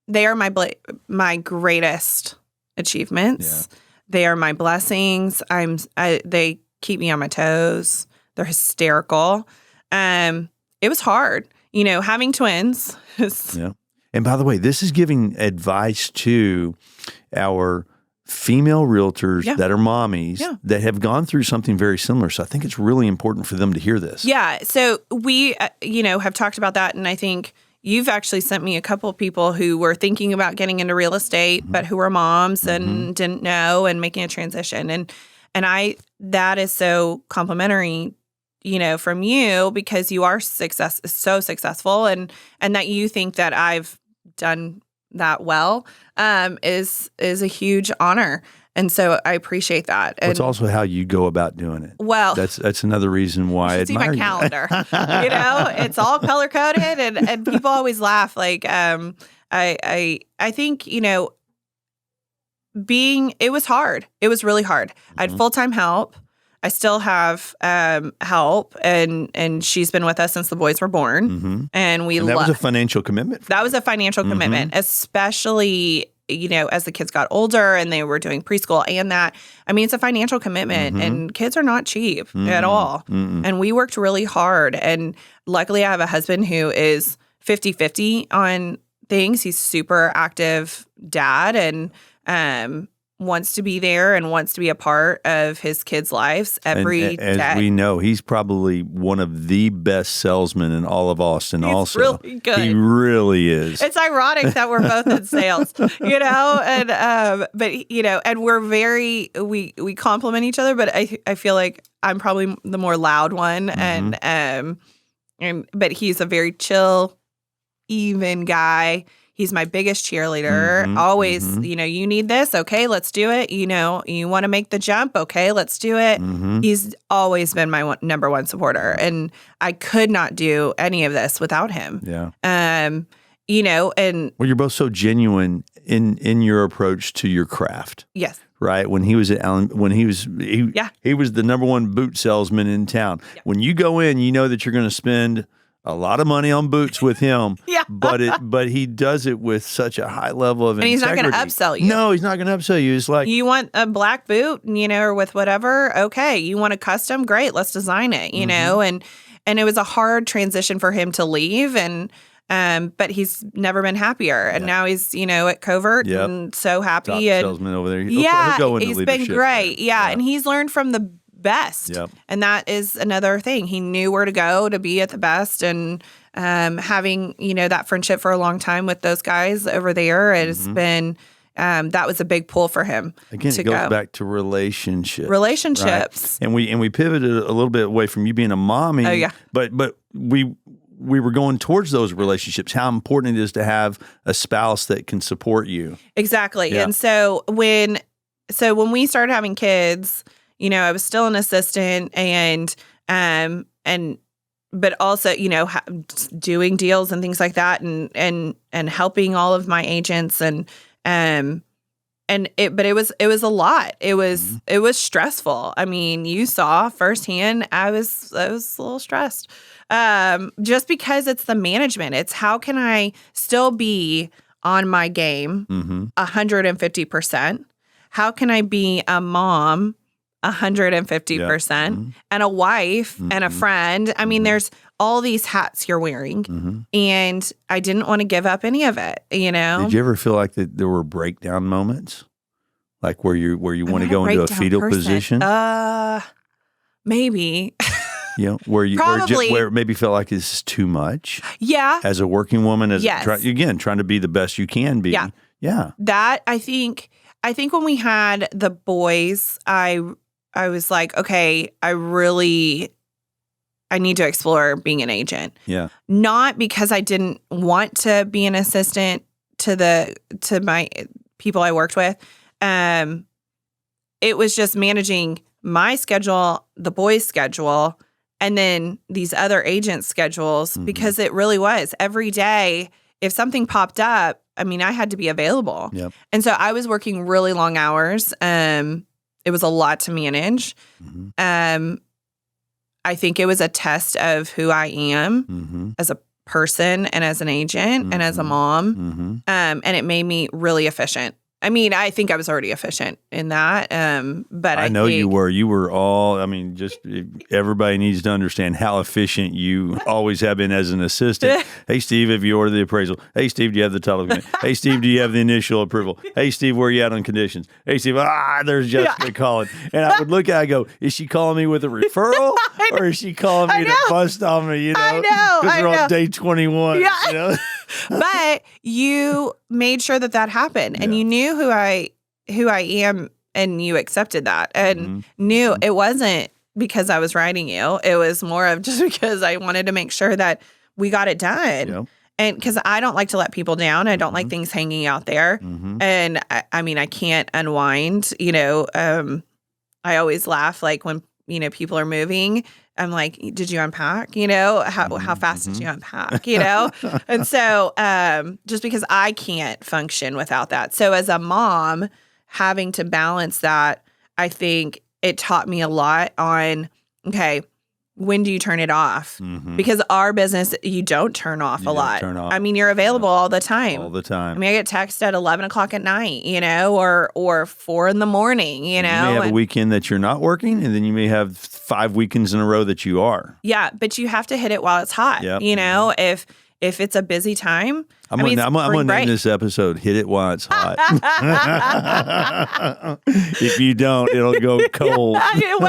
They are my greatest achievements. Yeah. They are my blessings. They keep me on my toes. They're hysterical. It was hard, having twins. Yeah. And by the way, this is giving advice to our female realtors that are mommies that have gone through something very similar. So I think it's really important for them to hear this. Yeah. So we, have talked about that. And I think you've actually sent me a couple of people who were thinking about getting into real estate, but who were moms and didn't know and making a transition. And that is so complimentary, from you, because you are so successful and that you think that I've done that well, is a huge honor. And so I appreciate that. And it's also how you go about doing it. Well, that's another reason why I admire see my calendar. It's all color coded, and people always laugh. Like, I think it was hard. It was really hard. I had full-time help. I still have help, and she's been with us since the boys were born, and that was a financial commitment. That was a financial commitment, especially as the kids got older and they were doing preschool, and that, it's a financial commitment, and kids are not cheap at all, and we worked really hard, and luckily I have a husband who is 50-50 on things. He's super active dad, and wants to be there and wants to be a part of his kids' lives every day. As we know, he's probably one of the best salesmen in all of Austin. He's really good. He really is. It's ironic that we're both in sales, and and we're we complement each other, but I feel like I'm probably the more loud one, but he's a very chill, even guy. He's my biggest cheerleader. Always, you need this. Okay, let's do it. You want to make the jump. Okay, let's do it. He's always been my number one supporter. And I could not do any of this without him. Yeah. And Well, you're both so genuine in your approach to your craft. yes. Right. When he was at Allen, he was the number one boot salesman in town. Yeah. When you go in, you know that you're going to spend a lot of money on boots with him. Yeah. But he does it with such a high level of integrity. And he's not going to upsell you. No, he's not going to upsell you. It's like, you want a black boot, or with whatever. Okay. You want a custom? Great. Let's design it, know, and it was a hard transition for him to leave. But he's never been happier. And now he's, at Covert and so happy. Top and salesman over there. Yeah, he'll go into he's leadership been great. there. Yeah. And he's learned from the best. Yep. And that is another thing. He knew where to go to be at the best. And having, that friendship for a long time with those guys over there has been, that was a big pull for him. Again, it goes back to relationships. Relationships. Right? And we pivoted a little bit away from you being a mommy. Oh, yeah. But we were going towards those relationships, how important it is to have a spouse that can support you. Exactly. Yeah. And so when we started having kids, I was still an assistant but also, doing deals and things like that and helping all of my agents but it was a lot. It was stressful. I mean, you saw firsthand, I was a little stressed. Just because it's the management. It's how can I still be on my game 150%? How can I be a mom 150% and a wife and a friend? I mean, there's all these hats you're wearing and I didn't want to give up any of it, Did you ever feel like that there were breakdown moments? Like where you want to go into a fetal position? Maybe. Where it maybe felt like this is too much. Yeah. As a working woman, Yes. trying to be the best you can be. Yeah. Yeah. That I think when we had the boys, I was like, okay, I need to explore being an agent. Yeah. Not because I didn't want to be an assistant to my people I worked with. It was just managing my schedule, the boys' schedule, and then these other agents' schedules, because it really was every day. If something popped up, I mean, I had to be available. Yep. And so I was working really long hours. It was a lot to manage. I think it was a test of who I am as a person and as an agent and as a mom. And it made me really efficient. I mean, I think I was already efficient in that, but I know think, you were. You were all. I mean, just everybody needs to understand how efficient you always have been as an assistant. Hey, Steve, have you ordered the appraisal? Hey, Steve, do you have the title? Hey, Steve, do you have the initial approval? Hey, Steve, where are you at on conditions? Hey, Steve, there's Jessica calling, and I would look at it, I go, is she calling me with a referral, or is she calling me to bust on me? I know, because we're on day 21. Yeah. But you made sure that happened, and you knew who I am, and you accepted that, and knew it wasn't because I was writing you. It was more of just because I wanted to make sure that we got it done. Yeah. And because I don't like to let people down. I don't like things hanging out there. And I mean, I can't unwind, I always laugh like when, people are moving. I'm like, did you unpack? How fast did you unpack? And so just because I can't function without that. So as a mom, having to balance that, I think it taught me a lot on, okay, when do you turn it off? Because our business, you don't turn off a lot. I mean, you're available all the time. All the time. I mean, I get text at 11 o'clock at night, or 4 in the morning, You may have a weekend that you're not working, and then you may have 5 weekends in a row that you are. Yeah, but you have to hit it while it's hot. Yep. If it's a busy time, I'm going to name this episode, Hit It While It's Hot. If you don't, it'll go cold. It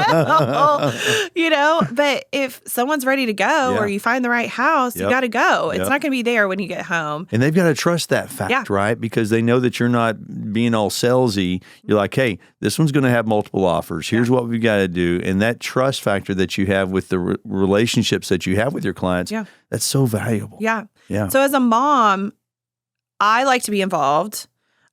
will. But if someone's ready to go or you find the right house, you got to go. It's not going to be there when you get home. And they've got to trust that fact, right? Because they know that you're not being all salesy. You're like, hey, this one's going to have multiple offers. Here's what we've got to do. And that trust factor that you have with the relationships that you have with your clients, that's so valuable. Yeah. Yeah. So as a mom, I like to be involved.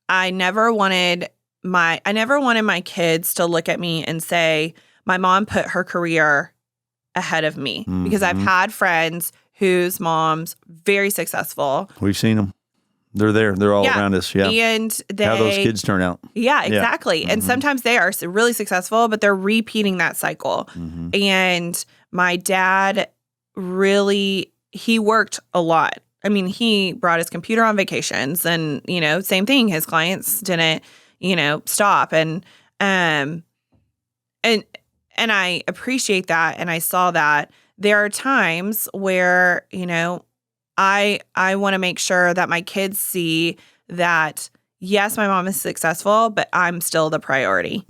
I never wanted my kids to look at me and say, my mom put her career ahead of me, because I've had friends whose moms very successful. We've seen them. They're there. They're all around us. Yeah. And how those kids turn out. Yeah, exactly. And sometimes they are really successful, but they're repeating that cycle. And my dad really, he worked a lot. I mean, he brought his computer on vacations, and, same thing. His clients didn't, stop. And I appreciate that. And I saw that there are times where, I want to make sure that my kids see that, yes, my mom is successful, but I'm still the priority.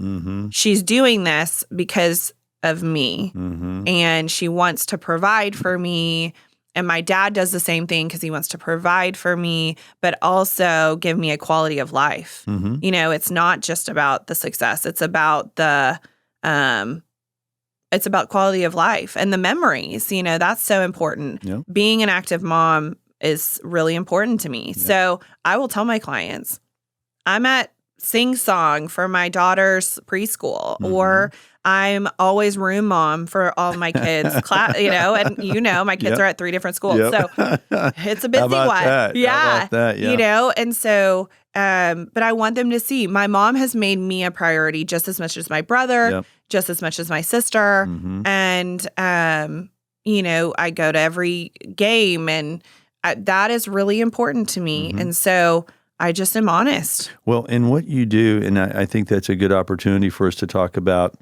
She's doing this because of me, and she wants to provide for me. And my dad does the same thing because he wants to provide for me, but also give me a quality of life. It's not just about the success. It's about it's about quality of life and the memories. That's so important. Yep. Being an active mom is really important to me. Yep. So I will tell my clients, I'm at sing song for my daughter's preschool, or I'm always room mom for all my kids' class, and my kids are at 3 different schools. So it's a busy one. That? Yeah. How about that? Yeah. And so, but I want them to see my mom has made me a priority just as much as my brother, just as much as my sister. And, I go to every game, and that is really important to me. And so I just am honest. Well, and what you do, and I think that's a good opportunity for us to talk about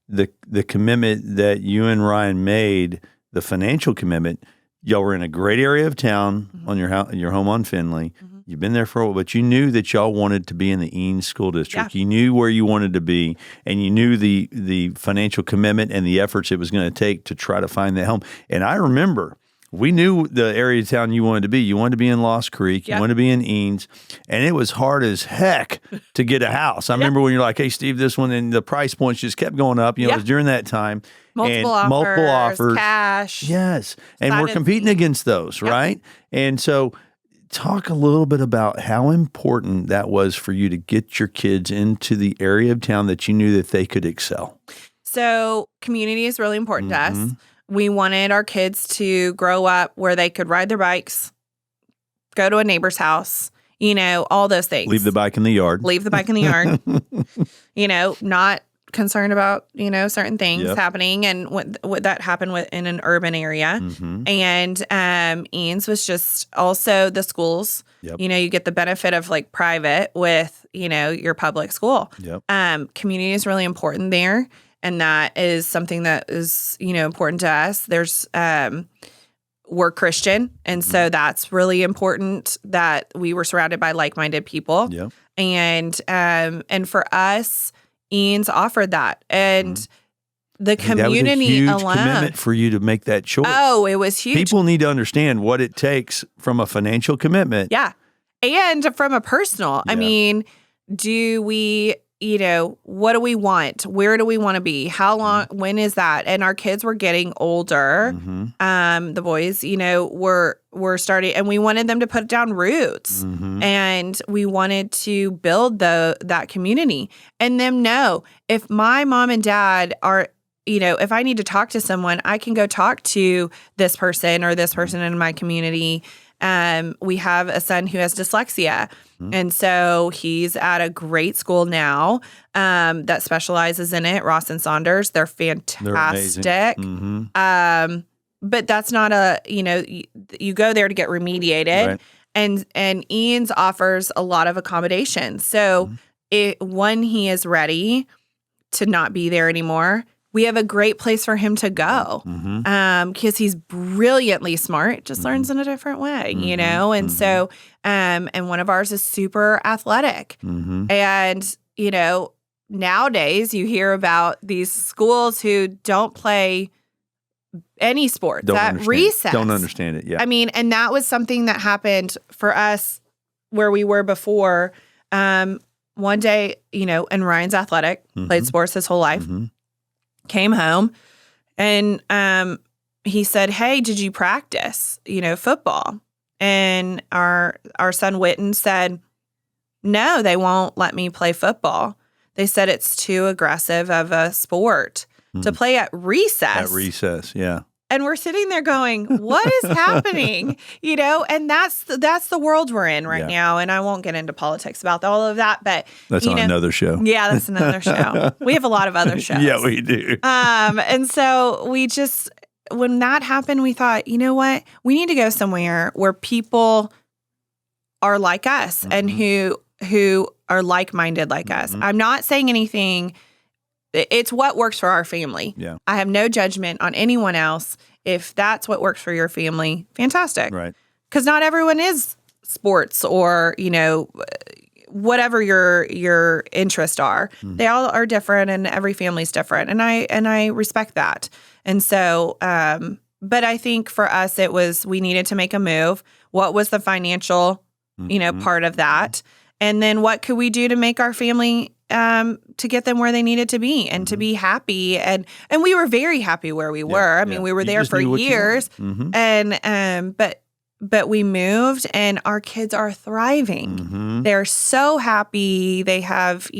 the commitment that you and Ryan made, the financial commitment. Y'all were in a great area of town on your home on Finley. You've been there for a while, but you knew that y'all wanted to be in the Eanes School District. Yeah. You knew where you wanted to be, and you knew the financial commitment and the efforts it was going to take to try to find that home. And I remember we knew the area of town you wanted to be. You wanted to be in Lost Creek. You wanted to be in Eanes. And it was hard as heck to get a house. I remember when you're like, hey, Steve, this one, and the price points just kept going up. It was during that time. Multiple offers, cash. Yes. And we're competing against those, right? And so talk a little bit about how important that was for you to get your kids into the area of town that you knew that they could excel. So community is really important to us. We wanted our kids to grow up where they could ride their bikes, go to a neighbor's house, all those things. Leave the bike in the yard. Leave the bike in the yard. Not concerned about, certain things happening, and what that happened in an urban area. And Eanes was just also the schools. You get the benefit of like private with, your public school. Community is really important there. And that is something that is, important to us. We're Christian. And so that's really important that we were surrounded by like-minded people. And for us, Eanes offered that. And the community that was a huge alone. Commitment for you to make that choice. Oh, it was huge. People need to understand what it takes from a financial commitment. Yeah. And from a personal. I mean, do we... what do we want? Where do we want to be? How long? When is that? And our kids were getting older. The boys, were starting, and we wanted them to put down roots, and we wanted to build that community, and them know if my mom and dad are, if I need to talk to someone, I can go talk to this person or this person in my community. We have a son who has dyslexia. And so he's at a great school now that specializes in it, Ross and Saunders. They're fantastic. They're but that's not you go there to get remediated. Right. And Eanes offers a lot of accommodations. So when he is ready to not be there anymore, we have a great place for him to go because he's brilliantly smart, just learns in a different way, And so, and one of ours is super athletic. And, nowadays you hear about these schools who don't play any sports at recess. Don't understand it, yeah. I mean, and that was something that happened for us where we were before. One day, and Ryan's athletic, played sports his whole life. Came home, and he said, hey, did you practice, football? and our son Witten said, no, they won't let me play football. They said it's too aggressive of a sport to play at recess. At recess, yeah. And we're sitting there going, what is happening? And that's the world we're in right now. And I won't get into politics about all of that, but that's on another show. Yeah, that's another show. We have a lot of other shows. Yeah, we do. And so when that happened, we thought, you know what? We need to go somewhere where people are like us and who are like-minded like us. I'm not saying anything. It's what works for our family. Yeah. I have no judgment on anyone else. If that's what works for your family, fantastic. Right. Because not everyone is sports or, whatever your interests are. They all are different and every family's different. And I respect that. And so, but I think for us, we needed to make a move. What was the financial, part of that? And then what could we do to make our family, to get them where they needed to be and to be happy. And we were very happy where we were. I mean, we were there for years and, but we moved and our kids are thriving. They're so happy. They have,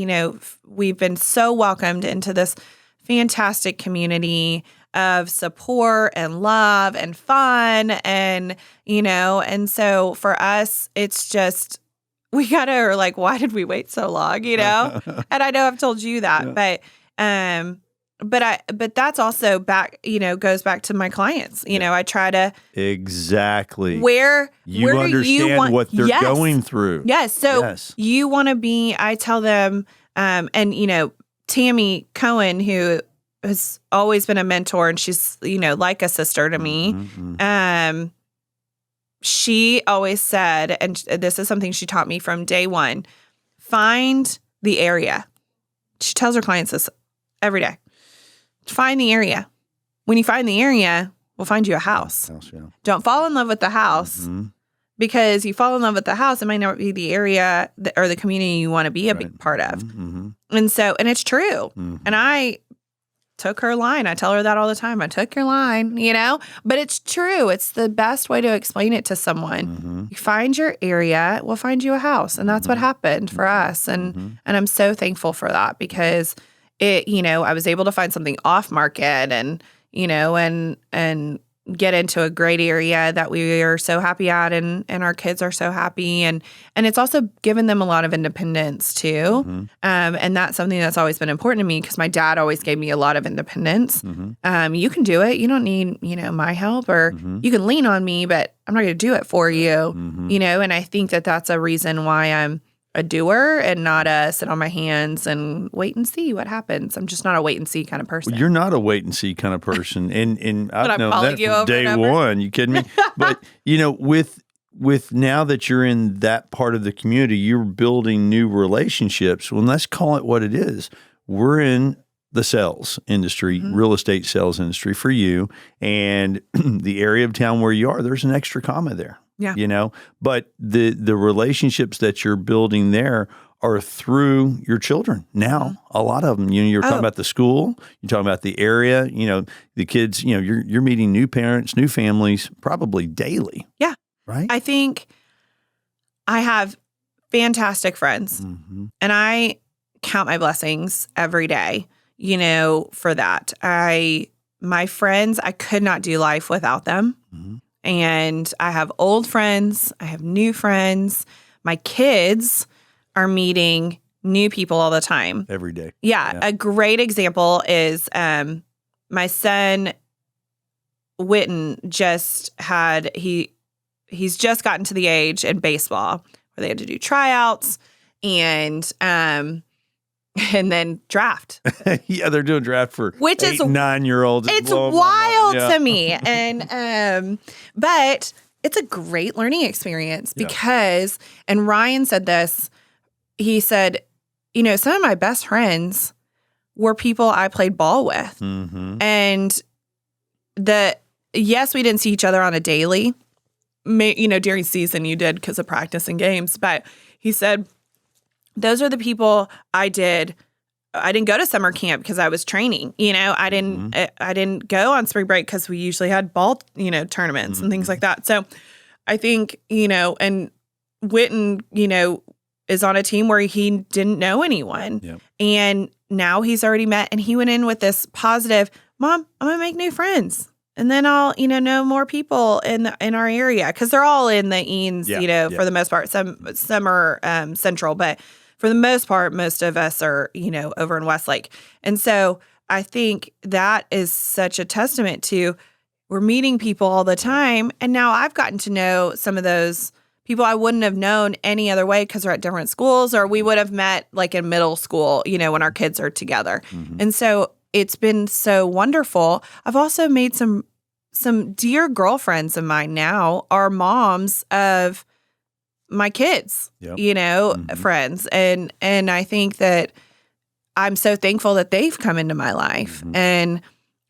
we've been so welcomed into this fantastic community of support and love and fun. And, and so for us, it's just, we are like, why did we wait so long? And I know I've told you that, but that's also back, goes back to my clients. I try to exactly where you do understand you want, what they're going through. Yes. So you want to be, I tell them, and Tammy Cohen, who has always been a mentor and she's, like a sister to me. She always said, and this is something she taught me from day one, find the area. She tells her clients this every day. Find the area. When you find the area, we'll find you a house. Don't fall in love with the house because you fall in love with the house, it might not be the area or the community you want to be a big part of. And so, and it's true. And I took her line. I tell her that all the time. I took your line, but it's true. It's the best way to explain it to someone. You find your area, we'll find you a house. And that's what happened for us. And I'm so thankful for that because it, I was able to find something off market and, and get into a great area that we are so happy at and our kids are so happy. And it's also given them a lot of independence too. And that's something that's always been important to me because my dad always gave me a lot of independence. You can do it. You don't need, my help or you can lean on me, but I'm not going to do it for you, and I think that that's a reason why I'm a doer and not a sit on my hands and wait and see what happens. I'm just not a wait and see kind of person. Well, you're not a wait and see kind of person. And I've known that from day one. You kidding me? But, with now that you're in that part of the community, you're building new relationships. Well, let's call it what it is. We're in the sales industry, real estate sales industry for you. And the area of town where you are, there's an extra comma there. Yeah. But the relationships that you're building there are through your children. Now, a lot of them, you're talking about the school, you're talking about the area, the kids, you're meeting new parents, new families, probably daily. Yeah. Right. I think I have fantastic friends and I count my blessings every day, for that. My friends, I could not do life without them. And I have old friends. I have new friends. My kids are meeting new people all the time. Every day. Yeah. A great example is my son, Witten, he's just gotten to the age in baseball where they had to do tryouts and then draft. Yeah, they're doing draft for 8, 9-year-olds. It's wild to me. And but it's a great learning experience because, and Ryan said this, he said, some of my best friends were people I played ball with. And yes, we didn't see each other on a daily, during season you did because of practice and games. But he said, those are the people I didn't go to summer camp because I was training. I didn't go on spring break because we usually had ball, tournaments and things like that. So I think, and Witten, is on a team where he didn't know anyone. Yep. And now he's already met, and he went in with this positive, Mom, I'm going to make new friends. And then I'll, know more people in our area, because they're all in the Eanes, for the most part. Some are central, but for the most part, most of us are, over in Westlake. And so I think that is such a testament to we're meeting people all the time. And now I've gotten to know some of those people I wouldn't have known any other way because they're at different schools, or we would have met like in middle school, when our kids are together. Mm-hmm. And so it's been so wonderful. I've also made some dear girlfriends of mine now are moms of my kids, friends. And I think that I'm so thankful that they've come into my life. Mm-hmm. And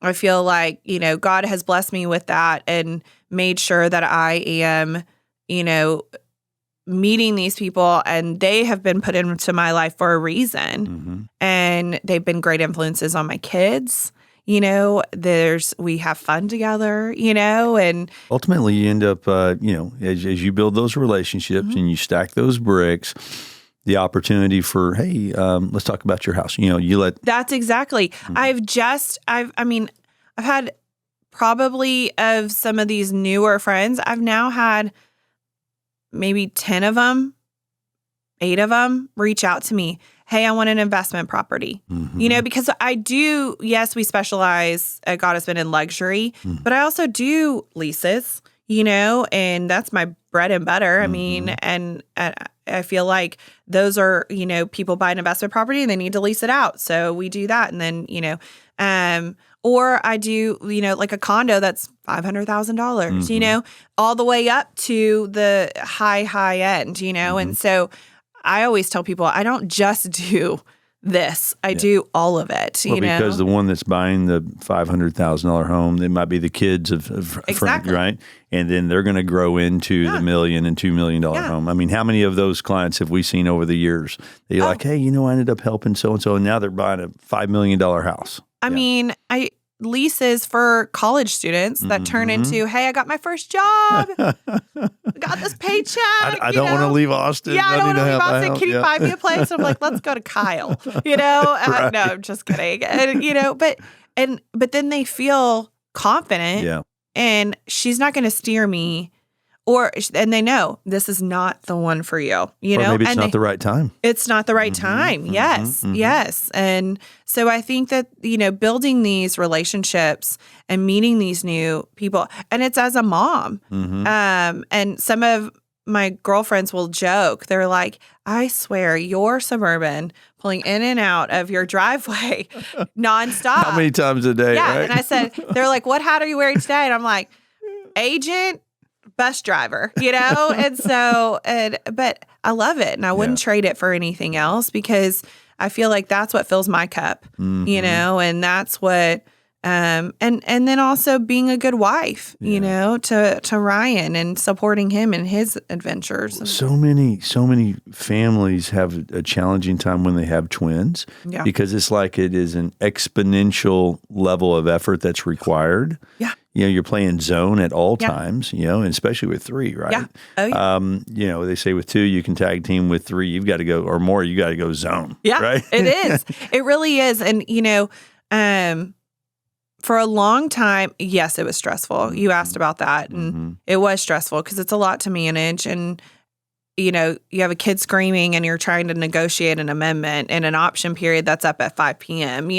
I feel like, God has blessed me with that and made sure that I am, meeting these people, and they have been put into my life for a reason. Mm-hmm. And they've been great influences on my kids. We have fun together, and Ultimately you end up, as you build those relationships and you stack those bricks, the opportunity for, hey, let's talk about your house. That's exactly. I've had probably of some of these newer friends, I've now had maybe 10 of them, 8 of them reach out to me. Hey, I want an investment property, because I do, yes, we specialize at Gottesman in luxury, but I also do leases, and that's my bread and butter. I mean, and I feel like those are, people buy an investment property and they need to lease it out. So we do that. And then, or I do, like a condo that's $500,000, all the way up to the high end, and so I always tell people I don't just do this. I do all of it, because the one that's buying the $500,000 home, it might be the kids of Exactly. right? And then they're going to grow into the $1 million and $2 million home. I mean, how many of those clients have we seen over the years? They're like, hey, I ended up helping so-and-so, and now they're buying a $5 million house. I mean, leases for college students that turn into, hey, I got my first job. I got this paycheck. I don't want to leave Austin. Yeah, I don't want to leave Austin. house. Can you find me a place? I'm like, let's go to Kyle. Right. No, I'm just kidding. And, but then they feel confident. Yeah. And she's not going to steer me. And they know this is not the one for you, Or maybe it's not the right time. It's not the right time. Yes. Yes. And so I think that, building these relationships and meeting these new people, and it's as a mom. And some of my girlfriends will joke. They're like, I swear you're suburban pulling in and out of your driveway nonstop. How many times a day? Yeah. Right? And I said, they're like, what hat are you wearing today? And I'm like, agent, bus driver, and so, but I love it, and I wouldn't trade it for anything else, because I feel like that's what fills my cup, and that's what, and then also being a good wife, to Ryan and supporting him in his adventures. So many families have a challenging time when they have twins, because it's like it is an exponential level of effort that's required. Yeah. You're playing zone at all times, and especially with 3, right? Yeah. Oh, yeah. They say with 2, you can tag team. With 3, you've got to go, or more, you got to go zone. Yeah, right? It is. It really is. And, for a long time, yes, it was stressful. You asked about that, and it was stressful because it's a lot to manage. And, you have a kid screaming and you're trying to negotiate an amendment in an option period that's up at 5 p.m.,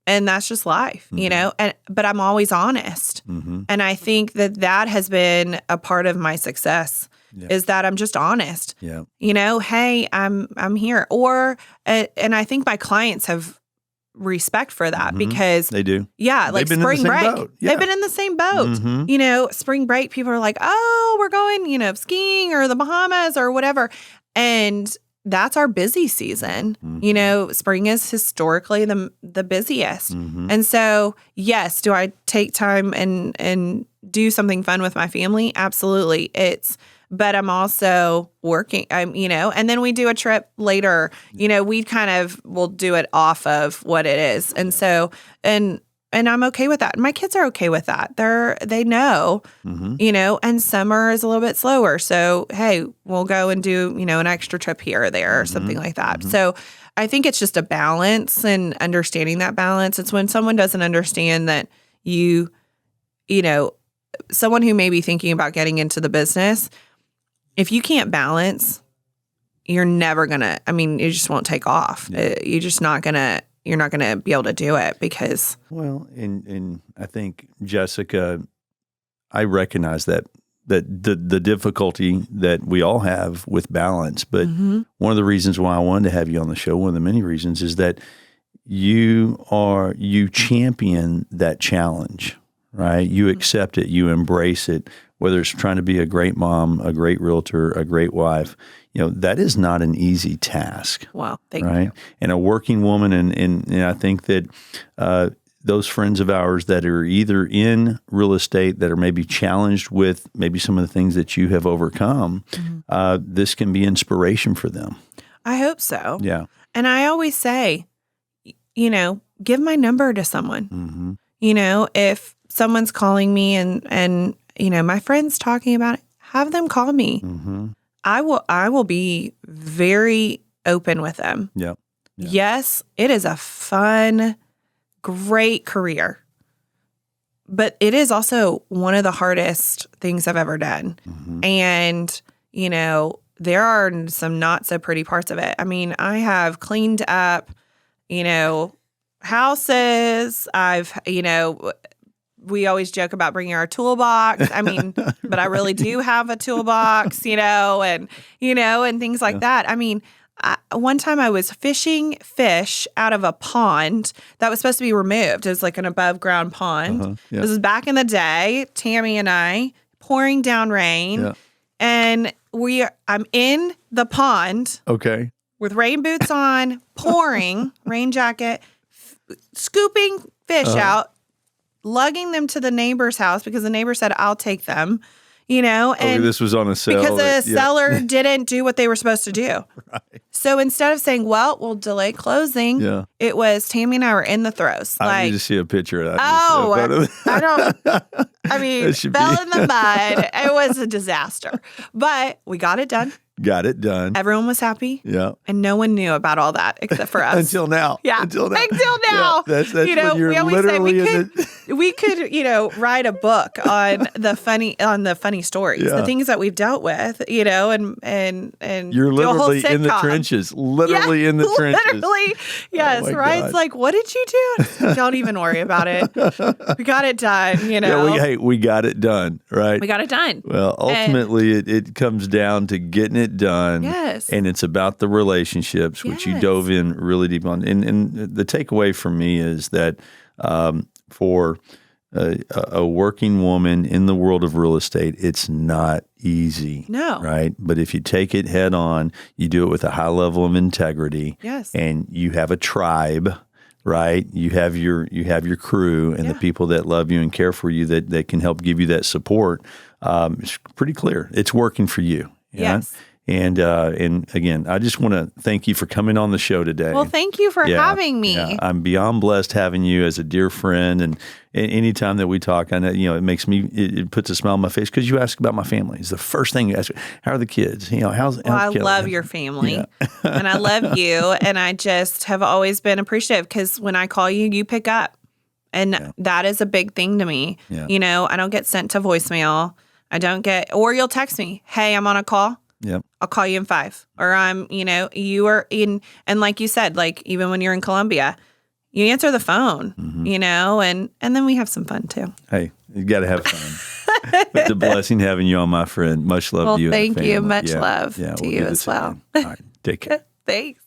and that's just life, but I'm always honest. And I think that has been a part of my success is that I'm just honest. Yeah. Hey, I'm here. And I think my clients have respect for that because they do. Yeah. Like spring break. Yeah. They've been in the same boat. Spring break, people are like, oh, we're going, skiing or the Bahamas or whatever. And that's our busy season. Spring is historically the busiest. And so, yes, do I take time and do something fun with my family? Absolutely. But I'm also working, and then we do a trip later, we kind of will do it off of what it is. And so, and and I'm okay with that. And my kids are okay with that. They know, and summer is a little bit slower. So, hey, we'll go and do, an extra trip here or there or something like that. So I think it's just a balance and understanding that balance. It's when someone doesn't understand that someone who may be thinking about getting into the business, if you can't balance, you're never going to, you just won't take off. You're just not going to, you're not going to be able to do it because. Well, and I think, Jessica, I recognize that the difficulty that we all have with balance, but one of the reasons why I wanted to have you on the show, one of the many reasons, is that you champion that challenge, right? You accept it, you embrace it, whether it's trying to be a great mom, a great realtor, a great wife. That is not an easy task. Wow, thank right? you. And a working woman, and I think that those friends of ours that are either in real estate that are maybe challenged with maybe some of the things that you have overcome, this can be inspiration for them. I hope so. Yeah. And I always say, give my number to someone. If someone's calling me and my friend's talking about it, have them call me. I will be very open with them. Yeah. Yes, it is a fun, great career, but it is also one of the hardest things I've ever done. And, there are some not so pretty parts of it. I have cleaned up, houses. We always joke about bringing our toolbox. But I really do have a toolbox, and things like that. One time I was fishing fish out of a pond that was supposed to be removed. It was like an above ground pond. This is back in the day, Tammy and I, pouring down rain. And I'm in the pond. Okay. With rain boots on, pouring, rain jacket, scooping fish out, lugging them to the neighbor's house because the neighbor said, I'll take them, and this was on a sale. Because the seller didn't do what they were supposed to do. Right. So instead of saying, well, we'll delay closing, it was Tammy and I were in the throes. I need to see a picture of that. I don't, fell in the mud. It was a disaster, but we got it done. Got it done. Everyone was happy. Yeah. And no one knew about all that except for us. Until now. Yeah. Until now. Yeah, that's when you're we always literally say we could write a book on the funny stories, the things that we've dealt with, and you're do a whole literally in the sitcom. Trenches. Literally in the trenches. Literally. Yes. Oh right. God. It's like, what did you do? Don't even worry about it. We got it done, Yeah, we got it done, right? We got it done. Well, ultimately, it comes down to getting it done. Yes. And it's about the relationships, which you dove in really deep on. And the takeaway for me is that for a working woman in the world of real estate, it's not easy. No. Right? But if you take it head on, you do it with a high level of integrity. Yes. And you have a tribe. Right, you have your crew and the people that love you and care for you that can help give you that support. It's pretty clear it's working for you. Yes. And again, I just want to thank you for coming on the show today. Well, thank you for having me. Yeah. I'm beyond blessed having you as a dear friend. And anytime that we talk, I know, it makes me, it puts a smile on my face because you ask about my family. It's the first thing you ask. How are the kids? How's I Kelly? love your family and I love you. And I just have always been appreciative because when I call you, you pick up. And that is a big thing to me. Yeah. I don't get sent to voicemail. Or you'll text me, hey, I'm on a call. Yep. I'll call you in 5. Or you are in, and like you said, like even when you're in Columbia, you answer the phone, and then we have some fun too. Hey, you got to have fun. It's a blessing having you on, my friend. Much love to you. Thank you. And Much love to you as well. All right. Take care. Thanks.